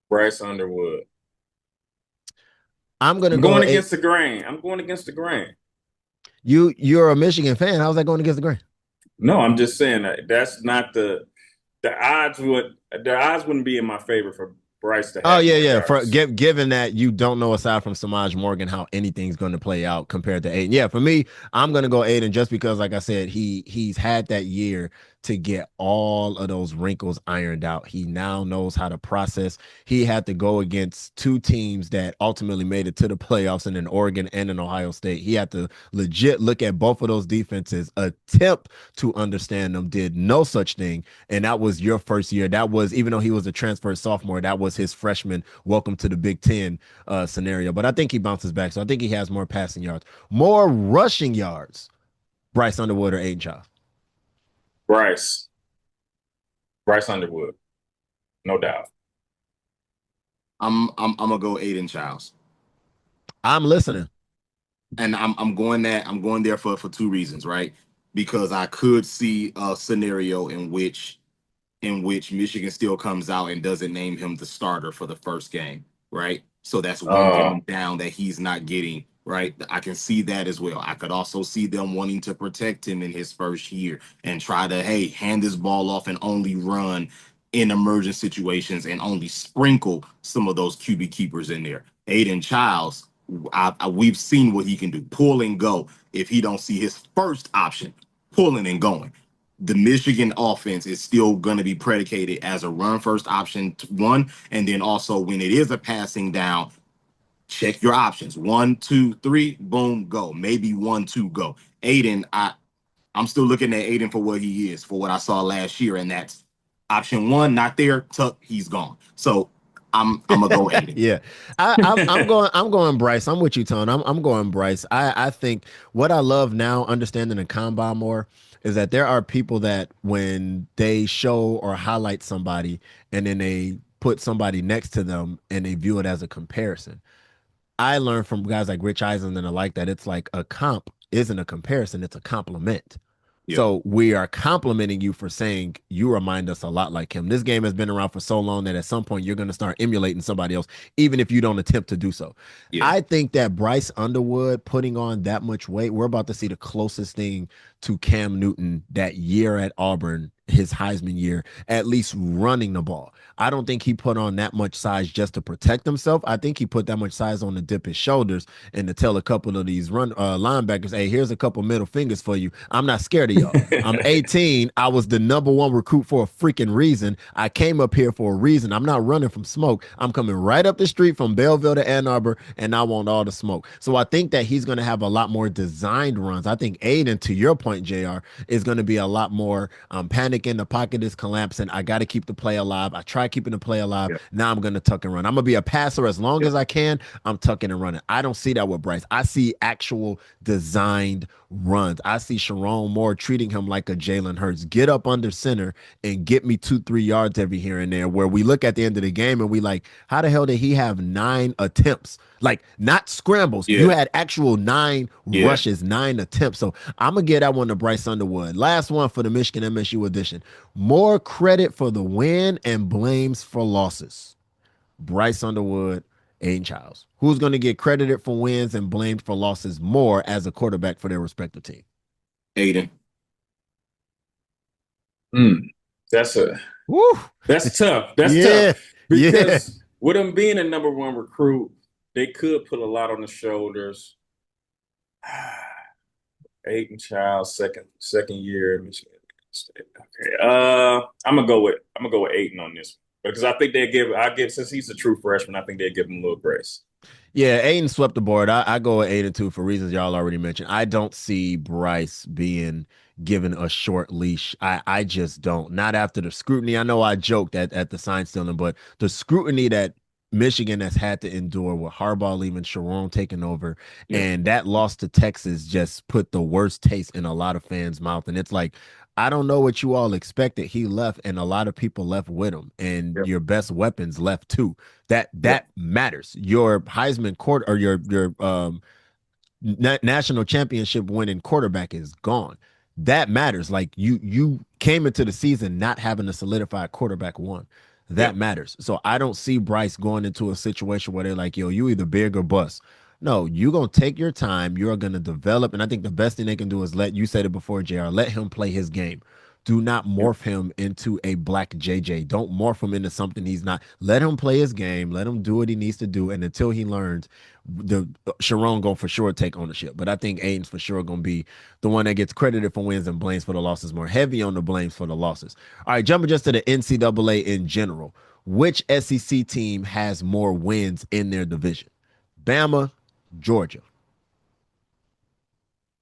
Speaker 1: Bryce Underwood.
Speaker 3: I'm going
Speaker 1: against the grain. I'm going against the grain.
Speaker 3: You're a Michigan fan. How's that going against the grain?
Speaker 1: No, I'm just saying that's not the odds wouldn't be in my favor for Bryce to have.
Speaker 3: Given that you don't know, aside from Samaj Morgan, how anything's going to play out compared to Aiden. Yeah, for me, I'm going to go Aiden just because, like I said, he's had that year to get all of those wrinkles ironed out. He now knows how to process. He had to go against two teams that ultimately made it to the playoffs, in Oregon and in Ohio State. He had to legit look at both of those defenses, attempt to understand them, did no such thing. And that was your first year. That was, even though he was a transfer sophomore, that was his freshman welcome to the Big Ten scenario. But I think he bounces back. So I think he has more passing yards, more rushing yards. Bryce Underwood or Aiden Childs?
Speaker 1: Bryce Underwood, no doubt.
Speaker 2: I'm gonna go Aiden Childs.
Speaker 3: I'm listening,
Speaker 2: and I'm going there for two reasons, right? Because I could see a scenario in which Michigan still comes out and doesn't name him the starter for the first game, right? So that's one game down that he's not getting. Right, I can see that as well. I could also see them wanting to protect him in his first year and try to, hand this ball off and only run in emergent situations and only sprinkle some of those QB keepers in there. Aiden Childs, we've seen what he can do. Pull and go. If he don't see his first option, pulling and going. The Michigan offense is still going to be predicated as a run first option, one, and then also when it is a passing down, check your options. 1, 2, 3, boom, go. Maybe 1, 2, go. Aiden, I'm still looking at Aiden for what he is, for what I saw last year, and that's option 1, not there. Tuck, he's gone. So I'm gonna go Aiden.
Speaker 3: Yeah, I'm going Bryce. I'm with you, Tone. I'm going Bryce. I think what I love now, understanding the combine more, is that there are people that when they show or highlight somebody and then they put somebody next to them and they view it as a comparison. I learned from guys like Rich Eisen and the like that it's like a comp isn't a comparison, it's a compliment. Yep. So we are complimenting you for saying you remind us a lot like him. This game has been around for so long that at some point you're going to start emulating somebody else, even if you don't attempt to do so. Yeah. I think that Bryce Underwood putting on that much weight, we're about to see the closest thing to Cam Newton that year at Auburn his Heisman year, at least running the ball. I don't think he put on that much size just to protect himself. I think he put that much size on to dip his shoulders and to tell a couple of these linebackers, hey, here's a couple middle fingers for you. I'm not scared of y'all. I'm 18. I was the #1 recruit for a freaking reason. I came up here for a reason. I'm not running from smoke. I'm coming right up the street from Belleville to Ann Arbor, and I want all the smoke. So I think that he's going to have a lot more designed runs. I think Aiden, to your point, JR, is going to be a lot more panicking. The pocket is collapsing. I got to keep the play alive. I try keeping the play alive. Yep. Now I'm going to tuck and run. I'm going to be a passer as long as I can. I'm tucking and running. I don't see that with Bryce. I see actual designed runs. I see Sharon Moore treating him like a Jalen Hurts. Get up under center and get me 2-3 yards every here and there, where we look at the end of the game and we like, how the hell did he have 9 attempts? Like, not scrambles. Yeah. You had actual 9 rushes, 9 attempts. So I'm going to get that one to Bryce Underwood. Last one for the Michigan MSU edition. More credit for the win and blames for losses. Bryce Underwood, Aiden Childs. Who's going to get credited for wins and blamed for losses more as a quarterback for their respective team?
Speaker 2: Aiden.
Speaker 1: That's tough. That's tough. Because with him being a #1 recruit, they could put a lot on the shoulders. Aiden Childs, second year in Michigan State. Okay. I'm gonna go with Aiden on this one, because I think since he's a true freshman, I think they give him a little grace.
Speaker 3: Yeah, Aiden swept the board. I go with Aiden too for reasons y'all already mentioned. I don't see Bryce being given a short leash. I just don't. Not after the scrutiny. I know I joked at the sign stealing, but the scrutiny that Michigan has had to endure with Harbaugh leaving, Sharon taking over, and that loss to Texas just put the worst taste in a lot of fans' mouth. And it's like, I don't know what you all expected. He left, and a lot of people left with him, and your best weapons left too. That matters. Your Heisman or your national championship winning quarterback is gone. That matters. Like, you came into the season not having a solidified quarterback one. That matters. So I don't see Bryce going into a situation where they're like, yo, you either big or bust. No, you're going to take your time. You're going to develop. And I think the best thing they can do is you said it before, JR, let him play his game. Do not morph him into a black JJ. Don't morph him into something he's not. Let him play his game. Let him do what he needs to do. And until he learns, Sharon going for sure take ownership. But I think Aiden's for sure going to be the one that gets credited for wins and blames for the losses, more heavy on the blames for the losses. All right, jumping just to the NCAA in general. Which SEC team has more wins in their division? Bama, Georgia.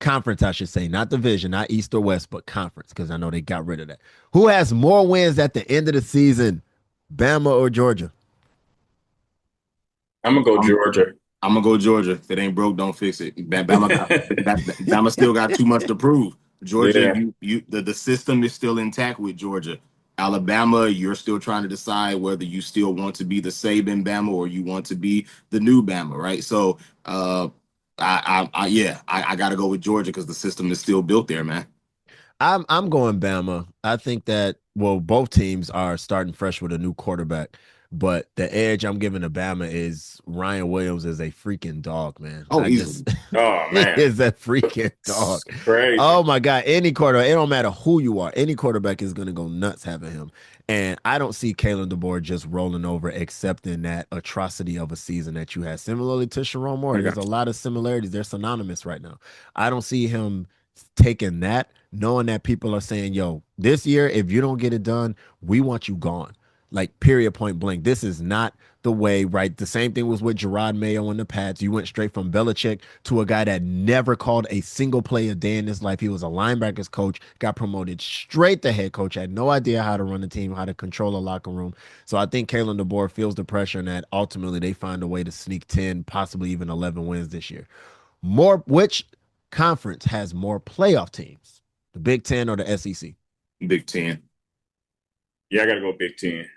Speaker 3: Conference, I should say, not division, not East or West, but conference, because I know they got rid of that. Who has more wins at the end of the season, Bama or Georgia?
Speaker 1: I'm going to go Georgia.
Speaker 2: I'm going to go Georgia. If it ain't broke, don't fix it. Bama still got too much to prove. Georgia, the system is still intact with Georgia. Alabama, you're still trying to decide whether you still want to be the Saban Bama or you want to be the new Bama, right? So, I got to go with Georgia because the system is still built there, man.
Speaker 3: I'm going Bama. I think that, both teams are starting fresh with a new quarterback, but the edge I'm giving to Bama is Ryan Williams is a freaking dog, man.
Speaker 1: Oh, man.
Speaker 3: He is a freaking dog.
Speaker 1: Crazy.
Speaker 3: Oh, my God. Any quarterback, it don't matter who you are. Any quarterback is going to go nuts having him. And I don't see Kalen DeBoer just rolling over, accepting that atrocity of a season that you had. Similarly to Sharon Moore, there's a lot of similarities. They're synonymous right now. I don't see him taking that, knowing that people are saying, yo, this year, if you don't get it done, we want you gone. Like, period, point blank. This is not the way, right? The same thing was with Gerard Mayo and the Pats. You went straight from Belichick to a guy that never called a single play a day in his life. He was a linebackers coach, got promoted straight to head coach, had no idea how to run the team, how to control a locker room. So I think Kalen DeBoer feels the pressure, and that ultimately they find a way to sneak 10, possibly even 11 wins this year. Which conference has more playoff teams, the Big Ten or the SEC?
Speaker 2: Big Ten.
Speaker 1: Yeah, I got to go Big Ten.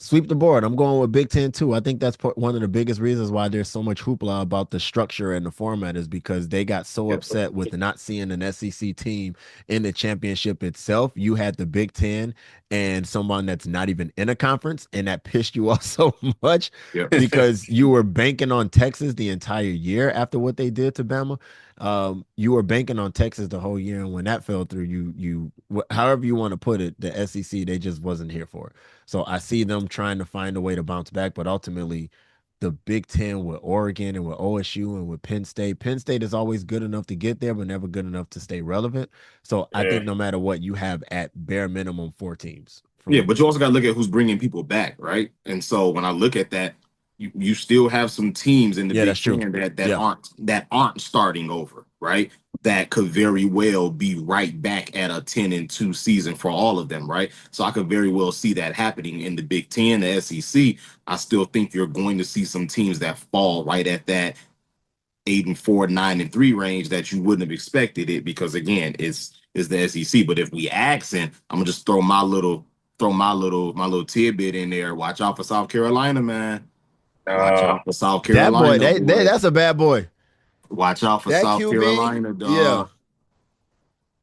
Speaker 3: Sweep the board. I'm going with Big Ten too. I think that's one of the biggest reasons why there's so much hoopla about the structure and the format is because they got so upset with not seeing an SEC team in the championship itself. You had the Big Ten and someone that's not even in a conference, and that pissed you off so much because you were banking on Texas the entire year after what they did to Bama. You were banking on Texas the whole year, and when that fell through, however you want to put it, the SEC, they just wasn't here for it. So I see them trying to find a way to bounce back, but ultimately, the Big Ten with Oregon and with OSU and with Penn State. Penn State is always good enough to get there, but never good enough to stay relevant. So I think no matter what, you have at bare minimum 4 teams.
Speaker 2: Yeah, but you also got to look at who's bringing people back, right? And so when I look at that, you still have some teams in the Big Ten that aren't starting over, right? That could very well be right back at a 10-2 season for all of them, right? So I could very well see that happening in the Big Ten, the SEC. I still think you're going to see some teams that fall right at that 8-4, 9-3 range that you wouldn't have expected it, because again, it's the SEC. But if we accent, I'm gonna just throw my little tidbit in there. Watch out for South Carolina, man. Watch out for South Carolina.
Speaker 3: That boy, that's a bad boy.
Speaker 2: Watch out for South Carolina, dog.
Speaker 3: Yeah.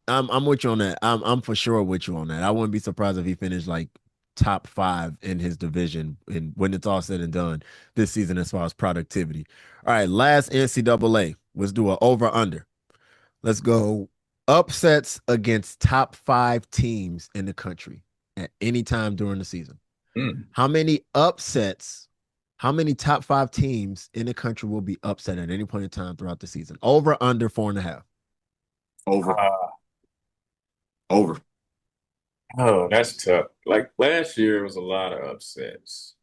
Speaker 3: I'm with you on that. I'm for sure with you on that. I wouldn't be surprised if he finished like top 5 in his division and when it's all said and done this season as far as productivity. All right, last NCAA. Let's do an over-under. Let's go upsets against top 5 teams in the country at any time during the season. How many upsets, how many top 5 teams in the country will be upset at any point in time throughout the season? Over, under 4.5?
Speaker 2: Over.
Speaker 1: Oh, that's tough. Like last year was a lot of upsets.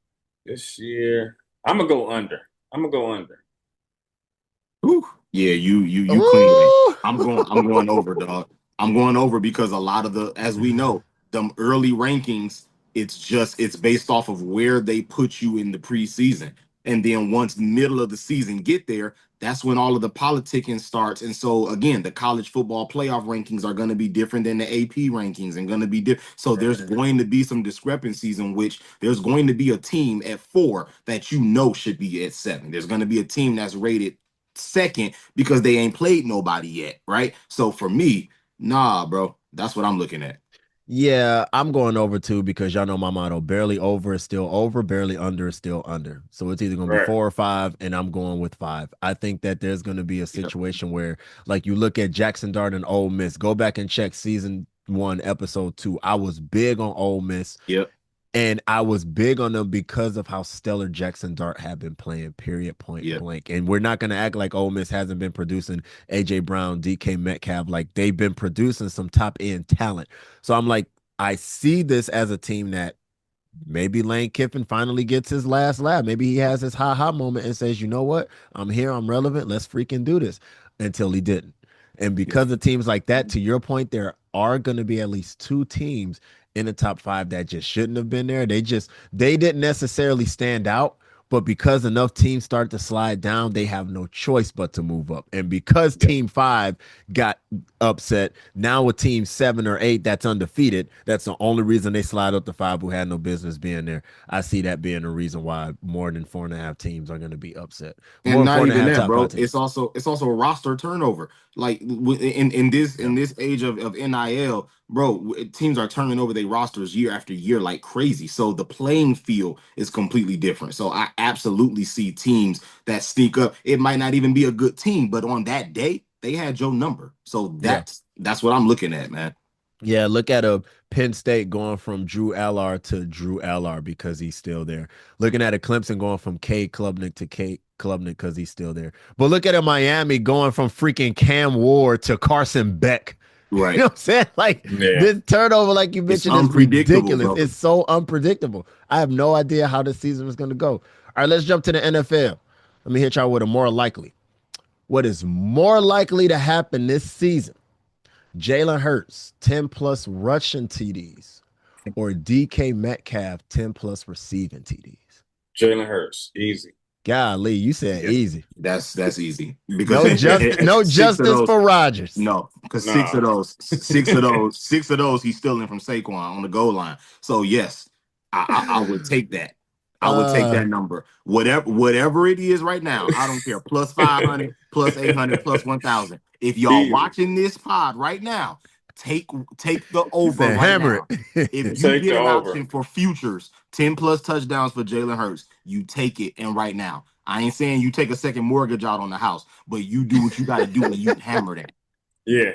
Speaker 1: This year, I'm gonna go under.
Speaker 2: Ooh. Yeah, you clean. I'm going over, dog. I'm going over because a lot of as we know, them early rankings, it's based off of where they put you in the preseason. And then once middle of the season get there, that's when all of the politicking starts. And so again, the college football playoff rankings are going to be different than the AP rankings and going to be different. So there's going to be some discrepancies in which there's going to be a team at 4 that should be at 7. There's going to be a team that's rated second because they ain't played nobody yet, right? So for me, nah, bro, that's what I'm looking at.
Speaker 3: Yeah, I'm going over too because y'all know my motto: barely over is still over, barely under is still under. So it's either going to be 4 or 5, and I'm going with 5. I think that there's going to be a situation where, like, you look at Jackson Dart and Ole Miss. Go back and check season 1, episode 2. I was big on Ole Miss.
Speaker 2: Yep.
Speaker 3: And I was big on them because of how stellar Jackson Dart had been playing, period, point blank. And we're not going to act like Ole Miss hasn't been producing A.J. Brown, DK Metcalf. Like, they've been producing some top-end talent. So I'm like, I see this as a team that maybe Lane Kiffin finally gets his last laugh. Maybe he has his ha-ha moment and says, you know what? I'm here. I'm relevant. Let's freaking do this. Until he didn't. And because of teams like that, to your point, there are going to be at least 2 teams in the top 5 that just shouldn't have been there. They didn't necessarily stand out, but because enough teams start to slide down, they have no choice but to move up. And because team 5 got upset, now with team 7 or 8 that's undefeated, that's the only reason they slide up to 5 who had no business being there. I see that being a reason why more than 4.5 teams are going to be upset.
Speaker 2: And not even that, bro. It's also a roster turnover. Like in this age of NIL, bro, teams are turning over their rosters year after year like crazy. So the playing field is completely different. So I absolutely see teams that sneak up. It might not even be a good team, but on that day, they had your number. So that's what I'm looking at, man.
Speaker 3: Yeah, look at a Penn State going from Drew Allard to Drew Allard because he's still there. Looking at a Clemson going from Cade Klubnik to Cade Klubnik because he's still there. But look at a Miami going from freaking Cam Ward to Carson Beck.
Speaker 2: Right.
Speaker 3: You know what I'm saying? Like, this turnover, like you mentioned, is ridiculous. Bro. It's so unpredictable. I have no idea how this season is going to go. All right, let's jump to the NFL. Let me hit y'all with a more likely. What is more likely to happen this season? Jalen Hurts, 10+ rushing TDs, or DK Metcalf, 10+ receiving TDs?
Speaker 1: Jalen Hurts, easy.
Speaker 3: Golly, you said easy.
Speaker 2: That's easy. Because
Speaker 3: no justice for Rodgers.
Speaker 2: No, because 6 of those he's stealing from Saquon on the goal line. So yes, I would take that. I would take that number. Whatever it is right now, I don't care. Plus 500, plus 800, plus 1,000. If y'all watching this pod right now, take the over right now. If you get an option for futures, 10+ touchdowns for Jalen Hurts, you take it. And right now, I ain't saying you take a second mortgage out on the house, but you do what you got to do and you hammer that.
Speaker 1: Yeah.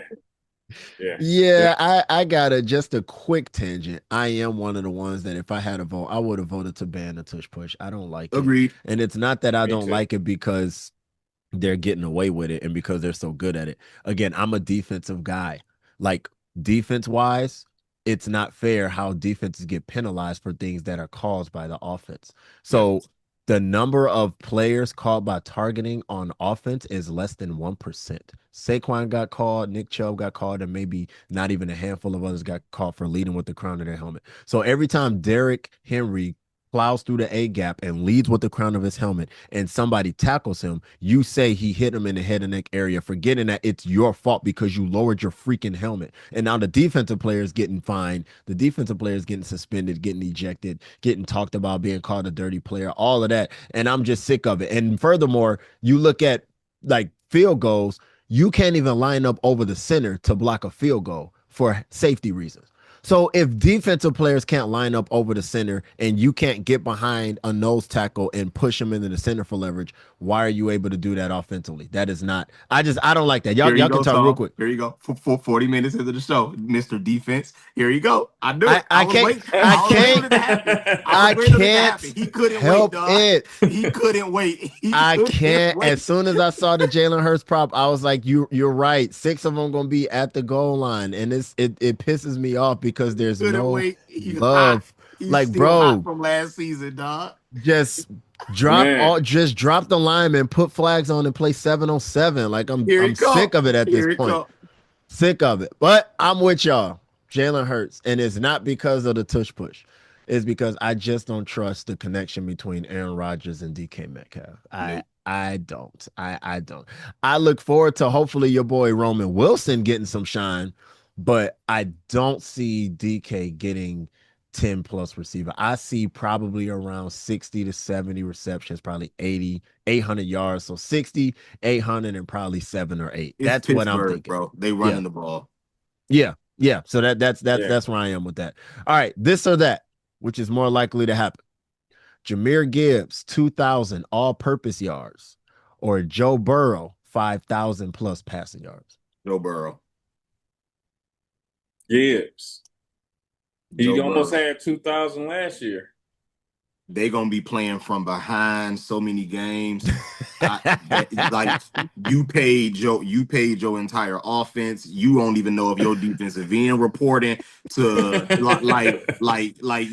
Speaker 1: Yeah.
Speaker 3: Yeah, I got just a quick tangent. I am one of the ones that if I had a vote, I would have voted to ban the tush push. I don't like it.
Speaker 2: Agreed.
Speaker 3: And it's not that I
Speaker 1: Me
Speaker 3: don't
Speaker 1: too.
Speaker 3: like it because they're getting away with it and because they're so good at it. Again, I'm a defensive guy. Like defense wise, it's not fair how defenses get penalized for things that are caused by the offense. So the number of players caught by targeting on offense is less than 1%. Saquon got called, Nick Chubb got called, and maybe not even a handful of others got caught for leading with the crown of their helmet. So every time Derrick Henry plows through the A gap and leads with the crown of his helmet and somebody tackles him, you say he hit him in the head and neck area, forgetting that it's your fault because you lowered your freaking helmet. And now the defensive player is getting fined. The defensive player is getting suspended, getting ejected, getting talked about being called a dirty player, all of that. And I'm just sick of it. And furthermore, you look at like field goals, you can't even line up over the center to block a field goal for safety reasons. So if defensive players can't line up over the center and you can't get behind a nose tackle and push them into the center for leverage, why are you able to do that offensively? That is not. I don't like that. Y'all can talk real quick.
Speaker 2: Here you go. For 40 minutes into the show, Mr. Defense. Here you go. I knew it.
Speaker 3: I can't.
Speaker 2: He couldn't
Speaker 3: help
Speaker 2: wait, dog.
Speaker 3: it.
Speaker 2: He couldn't wait.
Speaker 3: I can't. As soon as I saw the Jalen Hurts prop, I was like, "You're right. 6 of them gonna be at the goal line," and it pisses me off because there's no love. Like, bro,
Speaker 2: from last season, dog.
Speaker 3: Just drop the lineman, put flags on, and play 7-on-7. Like I'm sick of it at this point. Sick of it. But I'm with y'all. Jalen Hurts, and it's not because of the tush push. It's because I just don't trust the connection between Aaron Rodgers and DK Metcalf. I don't. I don't. I look forward to hopefully your boy Roman Wilson getting some shine, but I don't see DK getting 10 plus receiver. I see probably around 60 to 70 receptions, probably 800 yards. So 60, 800, and probably 7 or 8. That's Pittsburgh, what I'm thinking.
Speaker 2: Bro, they running the ball.
Speaker 3: Yeah. So that's where I am with that. All right, this or that, which is more likely to happen. Jahmyr Gibbs, 2,000 all-purpose yards, or Joe Burrow, 5,000 plus passing yards.
Speaker 2: Joe Burrow.
Speaker 1: Gibbs. He almost had 2,000 last year.
Speaker 2: They gonna be playing from behind so many games. Like you paid your entire offense. You don't even know if your defensive end reporting to like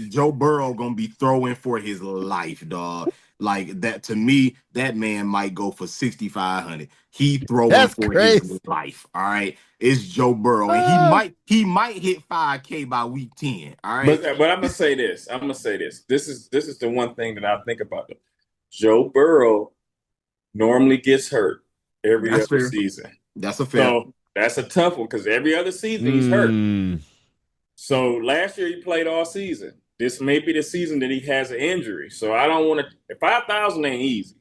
Speaker 2: Joe Burrow gonna be throwing for his life, dog. Like that, to me, that man might go for 6,500. He throwing his life. All right, it's Joe Burrow, and he might hit 5K by week 10. All right,
Speaker 1: but I'm gonna say this. This is the one thing that I think about. Joe Burrow normally gets hurt every other season.
Speaker 2: That's a fair.
Speaker 1: So that's a tough one because every other season he's hurt. So last year he played all season. This may be the season that he has an injury. So I don't want to. 5,000 ain't easy.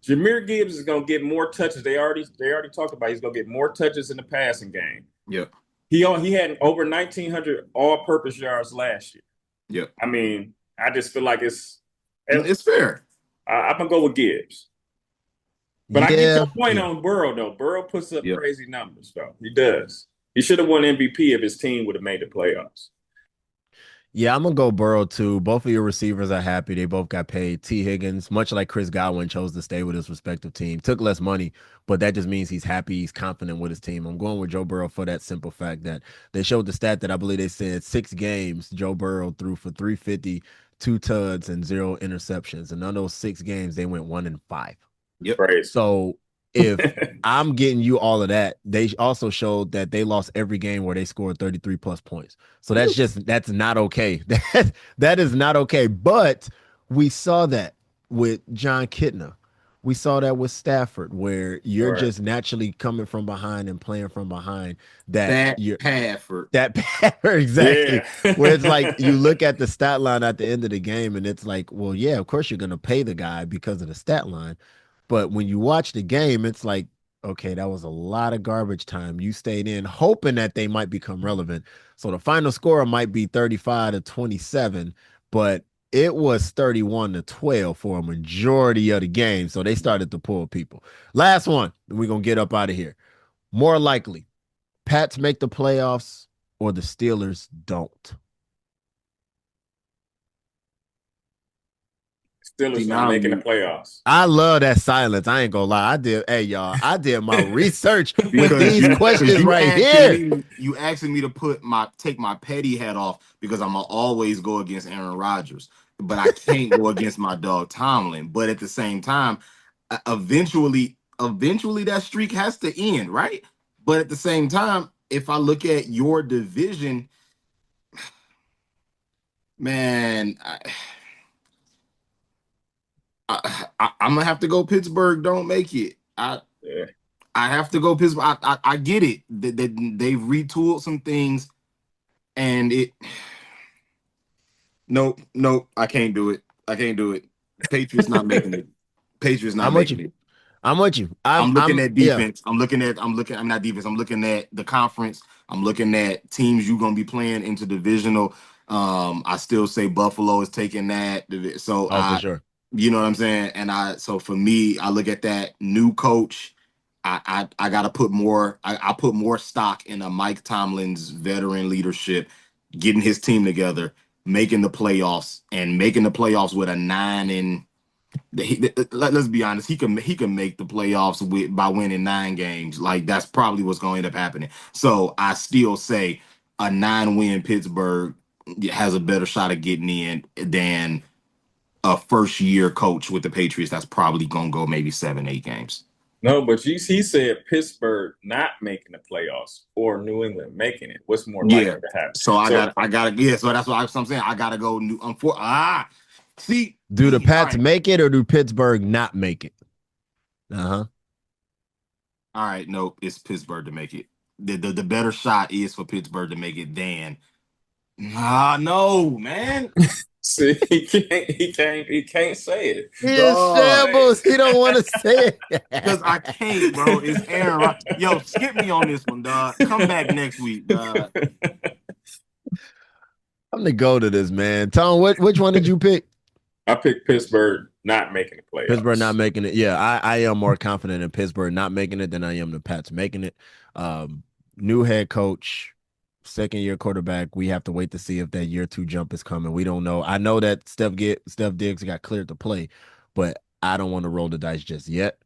Speaker 1: Jahmyr Gibbs is gonna get more touches. They already talked about he's gonna get more touches in the passing game.
Speaker 2: Yeah.
Speaker 1: He had over 1,900 all-purpose yards last year.
Speaker 2: Yeah.
Speaker 1: I mean, I just feel like it's
Speaker 2: fair.
Speaker 1: I'm gonna go with Gibbs. But I get your point on Burrow though. Burrow puts up crazy numbers though. He does. He should have won MVP if his team would have made the playoffs.
Speaker 3: Yeah, I'm going to go Burrow too. Both of your receivers are happy. They both got paid. T. Higgins, much like Chris Godwin, chose to stay with his respective team. Took less money, but that just means he's happy. He's confident with his team. I'm going with Joe Burrow for that simple fact that they showed the stat that I believe they said 6 games, Joe Burrow threw for 350, 2 tuds, and 0 interceptions. And on those 6 games, they went 1-5.
Speaker 2: Yep.
Speaker 1: Right.
Speaker 3: So if I'm getting you all of that, they also showed that they lost every game where they scored 33 plus points. So that's not okay. That is not okay. But we saw that with John Kitna. We saw that with Stafford, where you're just naturally coming from behind and playing from behind.
Speaker 2: Pafford.
Speaker 3: Exactly. Yeah. Where it's like you look at the stat line at the end of the game, and it's like, well, yeah, of course you're going to pay the guy because of the stat line. But when you watch the game, it's like, okay, that was a lot of garbage time. You stayed in hoping that they might become relevant. So the final score might be 35-27, but it was 31-12 for a majority of the game. So they started to pull people. Last one, and we're going to get up out of here. More likely, Pats make the playoffs or the Steelers don't.
Speaker 1: Steelers not making the playoffs.
Speaker 3: I love that silence. I ain't gonna lie. I did my research with these questions right here.
Speaker 2: You asking me to take my petty hat off because I'm gonna always go against Aaron Rodgers, but I can't go against my dog Tomlin. But at the same time, eventually that streak has to end, right? But at the same time, if I look at your division, man, I'm gonna have to go Pittsburgh. Don't make it. I have to go Pittsburgh. I get it. They've retooled some things, and it. Nope. I can't do it. Patriots not making it. Patriots not making it.
Speaker 3: I'm with you.
Speaker 2: I'm looking at defense. Yeah. I'm not defense. I'm looking at the conference. I'm looking at teams you're gonna be playing into divisional. I still say Buffalo is taking that. So
Speaker 3: for sure.
Speaker 2: You know what I'm saying? And so for me, I look at that new coach. I gotta put more. I put more stock in a Mike Tomlin's veteran leadership, getting his team together, making the playoffs, and making the playoffs with a 9 let's be honest, he can make the playoffs by winning 9 games. Like that's probably what's going to end up happening. So I still say a 9-win Pittsburgh has a better shot of getting in than a first-year coach with the Patriots that's probably going to go maybe 7-8 games.
Speaker 1: No, but he said Pittsburgh not making the playoffs or New England making it. What's more likely to happen?
Speaker 2: So I got to. So that's what I'm saying. I got to go. See,
Speaker 3: do the Pats make it or do Pittsburgh not make it?
Speaker 2: All right, no, it's Pittsburgh to make it. The better shot is for Pittsburgh to make it than. No, man.
Speaker 1: See, he can't say it.
Speaker 3: He is shambles. He don't want to say
Speaker 2: it. Because I can't, bro. It's Aaron Rodgers. Yo, skip me on this one, dog. Come back next week, dog.
Speaker 3: I'm the go to this, man. Tom, which one did you pick?
Speaker 1: I picked Pittsburgh not making the playoffs.
Speaker 3: Pittsburgh not making it. Yeah, I am more confident in Pittsburgh not making it than I am the Pats making it. New head coach, second-year quarterback. We have to wait to see if that year 2 jump is coming. We don't know. I know that Steph Diggs got cleared to play, but I don't want to roll the dice just yet.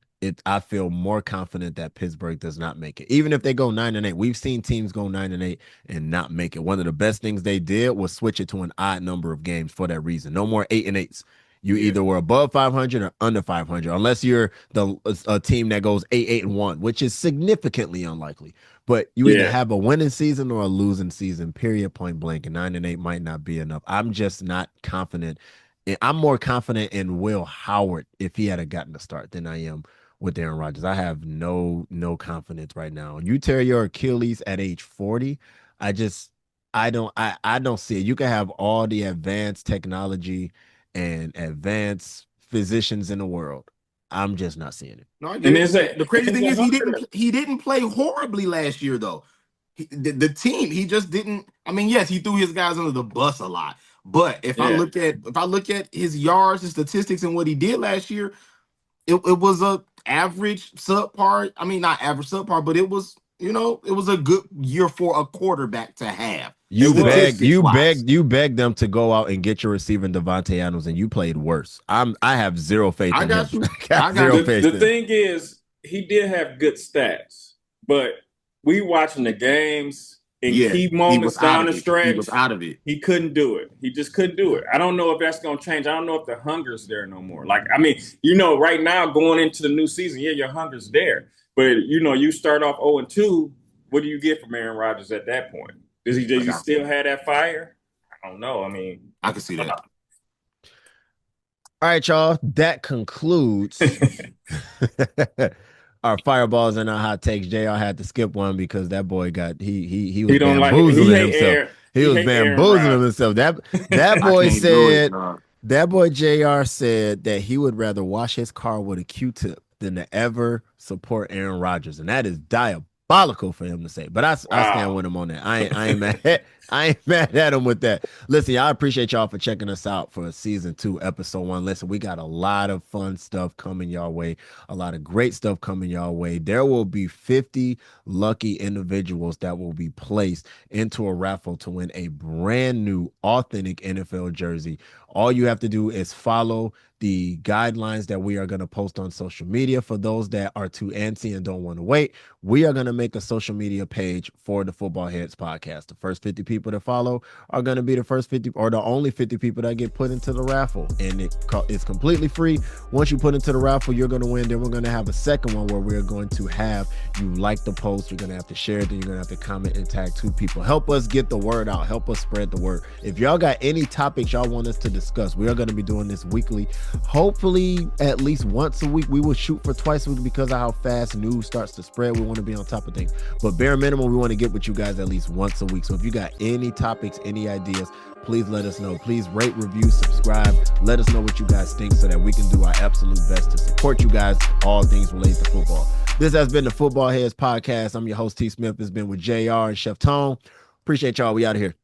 Speaker 3: I feel more confident that Pittsburgh does not make it. Even if they go 9-8. We've seen teams go 9-8 and not make it. One of the best things they did was switch it to an odd number of games for that reason. No more 8-8s. You either were above 500 or under 500, unless you're a team that goes 8-1, which is significantly unlikely. But you either have a winning season or a losing season, period, point blank. And 9-8 might not be enough. I'm just not confident. I'm more confident in Will Howard if he had gotten a start than I am with Aaron Rodgers. I have no confidence right now. You tear your Achilles at age 40, I don't see it. You can have all the advanced technology and advanced physicians in the world. I'm just not seeing it.
Speaker 2: No, and the crazy thing is he didn't play horribly last year though. The team, he just didn't. I mean, yes, he threw his guys under the bus a lot. But if I look at his yards, his statistics, and what he did last year, it was a average subpar. I mean, not average subpar, but it was a good year for a quarterback to have.
Speaker 3: You begged them to go out and get your receiver Davante Adams, and you played worse. I have zero faith in him.
Speaker 1: The thing is, he did have good stats, but we watching the games in key moments down the stretch.
Speaker 2: He was out of it.
Speaker 1: He couldn't do it. He just couldn't do it. I don't know if that's going to change. I don't know if the hunger's there no more. Like, I mean, right now going into the new season, your hunger's there. But, you start off 0-2, what do you get from Aaron Rodgers at that point? Does he still have that fire? I don't know. I mean,
Speaker 2: I can see that.
Speaker 3: All right, y'all. That concludes our fireballs and our hot takes. JR had to skip one because that boy he was bamboozling himself. He was bamboozling himself. That boy said that boy JR said that he would rather wash his car with a Q-tip than to ever support Aaron Rodgers, and that is diabolical. diabolical for him to say, but I stand with him on that. I ain't mad. I ain't mad at him with that. Listen, y'all, I appreciate y'all for checking us out for season 2, episode 1. Listen, we got a lot of fun stuff coming your way, a lot of great stuff coming your way. There will be 50 lucky individuals that will be placed into a raffle to win a brand new, authentic NFL jersey. All you have to do is follow the guidelines that we are going to post on social media. For those that are too antsy and don't want to wait, we are going to make a social media page for the Football Heads podcast. The first 50 people to follow are going to be the first 50 or the only 50 people that get put into the raffle. And it's completely free. Once you put into the raffle, you're going to win. Then we're going to have a second one where we're going to have you like the post. You're going to have to share it. Then you're going to have to comment and tag 2 people. Help us get the word out. Help us spread the word. If y'all got any topics y'all want us to discuss, we are going to be doing this weekly. Hopefully at least once a week. We will shoot for twice a week because of how fast news starts to spread. We want to be on top of things, but bare minimum, we want to get with you guys at least once a week. So if you got any topics, any ideas, please let us know. Please rate, review, subscribe. Let us know what you guys think so that we can do our absolute best to support you guys, all things related to football. This has been the Football Heads podcast. I'm your host, T. Smith. It's been with JR and Chef Tone. Appreciate y'all. We out of here.